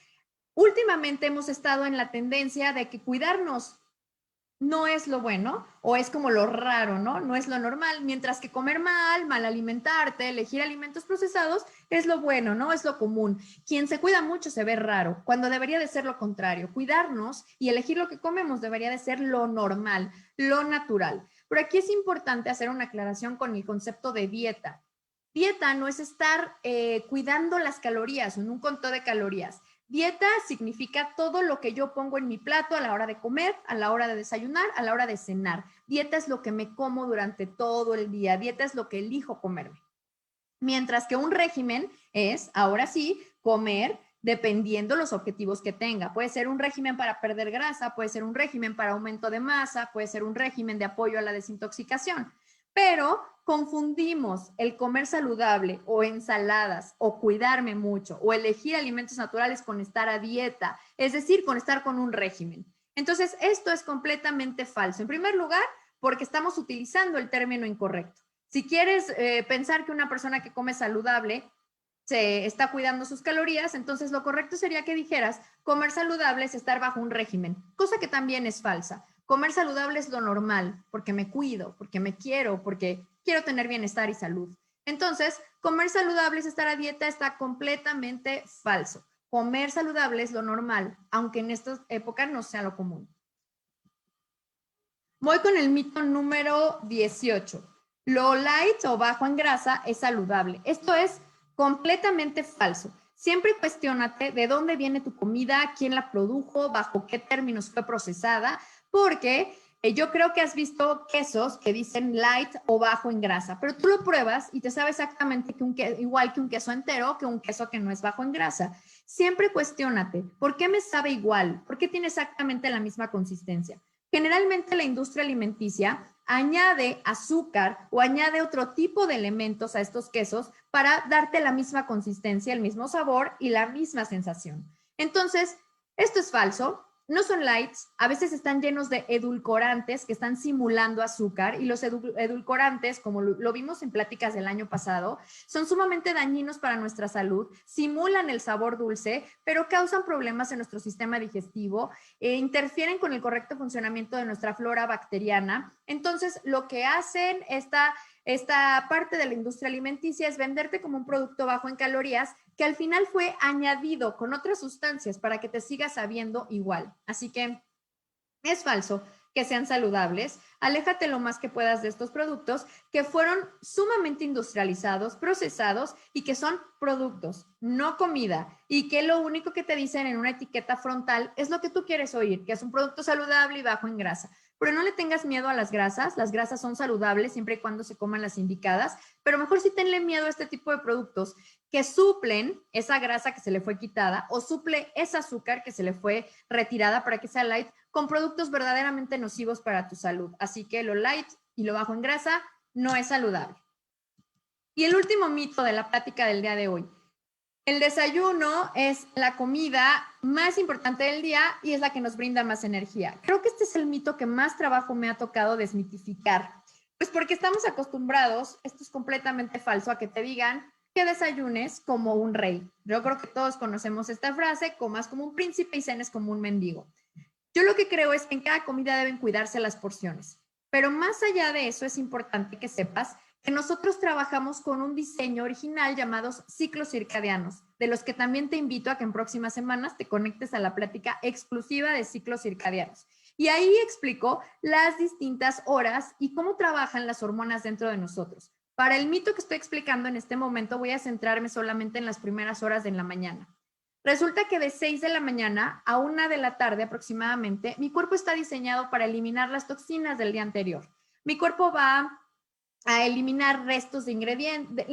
últimamente hemos estado en la tendencia de que cuidarnos no es lo bueno o es como lo raro, ¿no? No es lo normal, mientras que comer mal alimentarte, elegir alimentos procesados es lo bueno, ¿no? Es lo común. Quien se cuida mucho se ve raro, cuando debería de ser lo contrario. Cuidarnos y elegir lo que comemos debería de ser lo normal, lo natural. Pero aquí es importante hacer una aclaración con el concepto de dieta. Dieta no es estar cuidando las calorías, en un conteo de calorías. Dieta significa todo lo que yo pongo en mi plato a la hora de comer, a la hora de desayunar, a la hora de cenar. Dieta es lo que me como durante todo el día. Dieta es lo que elijo comerme. Mientras que un régimen es, ahora sí, comer dependiendo los objetivos que tenga. Puede ser un régimen para perder grasa, puede ser un régimen para aumento de masa, puede ser un régimen de apoyo a la desintoxicación. Pero confundimos el comer saludable o ensaladas o cuidarme mucho o elegir alimentos naturales con estar a dieta, es decir, con estar con un régimen. Entonces, esto es completamente falso. En primer lugar, porque estamos utilizando el término incorrecto. Si quieres pensar que una persona que come saludable se está cuidando sus calorías, entonces lo correcto sería que dijeras, comer saludable es estar bajo un régimen, cosa que también es falsa. Comer saludable es lo normal, porque me cuido, porque me quiero, porque quiero tener bienestar y salud. Entonces, comer saludable es estar a dieta, está completamente falso. Comer saludable es lo normal, aunque en estas épocas no sea lo común. Voy con el mito número 18. Lo light o bajo en grasa es saludable. Esto es completamente falso. Siempre cuestiónate de dónde viene tu comida, quién la produjo, bajo qué términos fue procesada, porque yo creo que has visto quesos que dicen light o bajo en grasa, pero tú lo pruebas y te sabe exactamente que igual que un queso entero, que un queso que no es bajo en grasa. Siempre cuestiónate, ¿por qué me sabe igual? ¿Por qué tiene exactamente la misma consistencia? Generalmente la industria alimenticia añade azúcar o añade otro tipo de elementos a estos quesos para darte la misma consistencia, el mismo sabor y la misma sensación. Entonces, esto es falso. No son lights, a veces están llenos de edulcorantes que están simulando azúcar y los edulcorantes, como lo vimos en pláticas del año pasado, son sumamente dañinos para nuestra salud, simulan el sabor dulce, pero causan problemas en nuestro sistema digestivo, interfieren con el correcto funcionamiento de nuestra flora bacteriana. Entonces, lo que hacen esta parte de la industria alimenticia es venderte como un producto bajo en calorías que al final fue añadido con otras sustancias para que te siga sabiendo igual. Así que es falso que sean saludables. Aléjate lo más que puedas de estos productos que fueron sumamente industrializados, procesados y que son productos, no comida, y que lo único que te dicen en una etiqueta frontal es lo que tú quieres oír, que es un producto saludable y bajo en grasa. Pero no le tengas miedo a las grasas son saludables siempre y cuando se coman las indicadas, pero mejor sí tenle miedo a este tipo de productos que suplen esa grasa que se le fue quitada o suple ese azúcar que se le fue retirada para que sea light con productos verdaderamente nocivos para tu salud. Así que lo light y lo bajo en grasa no es saludable. Y el último mito de la plática del día de hoy. El desayuno es la comida más importante del día y es la que nos brinda más energía. Creo que este es el mito que más trabajo me ha tocado desmitificar. Pues porque estamos acostumbrados, esto es completamente falso, a que te digan que desayunes como un rey. Yo creo que todos conocemos esta frase, comas como un príncipe y cenes como un mendigo. Yo lo que creo es que en cada comida deben cuidarse las porciones. Pero más allá de eso, es importante que sepas que nosotros trabajamos con un diseño original llamados ciclos circadianos, de los que también te invito a que en próximas semanas te conectes a la plática exclusiva de ciclos circadianos. Y ahí explico las distintas horas y cómo trabajan las hormonas dentro de nosotros. Para el mito que estoy explicando en este momento, voy a centrarme solamente en las primeras horas de la mañana. Resulta que de 6 de la mañana a 1 de la tarde aproximadamente, mi cuerpo está diseñado para eliminar las toxinas del día anterior. Mi cuerpo va a eliminar restos de ingredientes,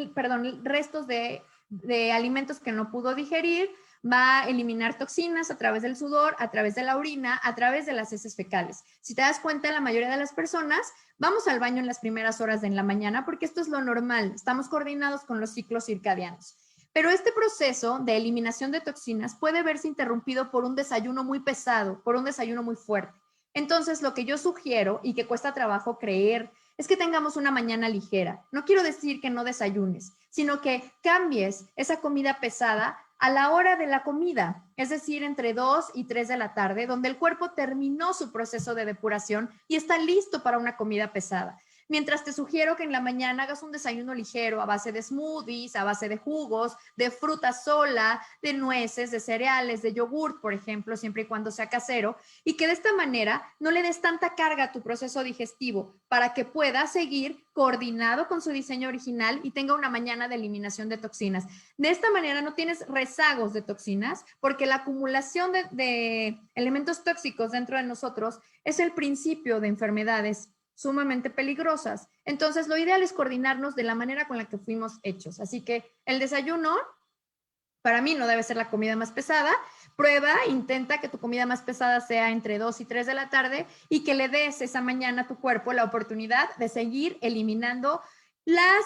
restos de alimentos que no pudo digerir, va a eliminar toxinas a través del sudor, a través de la orina, a través de las heces fecales. Si te das cuenta, la mayoría de las personas vamos al baño en las primeras horas de la mañana porque esto es lo normal, estamos coordinados con los ciclos circadianos. Pero este proceso de eliminación de toxinas puede verse interrumpido por un desayuno muy pesado, por un desayuno muy fuerte. Entonces, lo que yo sugiero y que cuesta trabajo creer es que tengamos una mañana ligera. No quiero decir que no desayunes, sino que cambies esa comida pesada a la hora de la comida, es decir, entre 2 y 3 de la tarde, donde el cuerpo terminó su proceso de depuración y está listo para una comida pesada. Mientras te sugiero que en la mañana hagas un desayuno ligero a base de smoothies, a base de jugos, de fruta sola, de nueces, de cereales, de yogurt, por ejemplo, siempre y cuando sea casero, y que de esta manera no le des tanta carga a tu proceso digestivo para que pueda seguir coordinado con su diseño original y tenga una mañana de eliminación de toxinas. De esta manera no tienes rezagos de toxinas porque la acumulación de elementos tóxicos dentro de nosotros es el principio de enfermedades sumamente peligrosas. Entonces, lo ideal es coordinarnos de la manera con la que fuimos hechos. Así que el desayuno, para mí, no debe ser la comida más pesada. Prueba, intenta que tu comida más pesada sea entre 2 y 3 de la tarde y que le des esa mañana a tu cuerpo la oportunidad de seguir eliminando las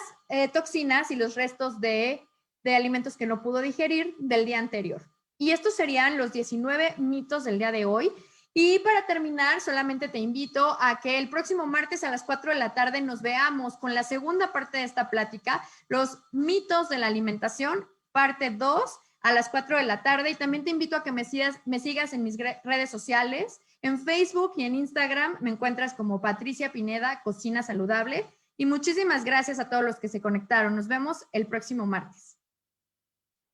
toxinas y los restos de alimentos que no pudo digerir del día anterior. Y estos serían los 19 mitos del día de hoy. Y para terminar, solamente te invito a que el próximo martes a las 4 de la tarde nos veamos con la segunda parte de esta plática, los mitos de la alimentación, parte 2, a las 4 de la tarde. Y también te invito a que me sigas en mis redes sociales. En Facebook y en Instagram me encuentras como Patricia Pineda, Cocina Saludable. Y muchísimas gracias a todos los que se conectaron. Nos vemos el próximo martes.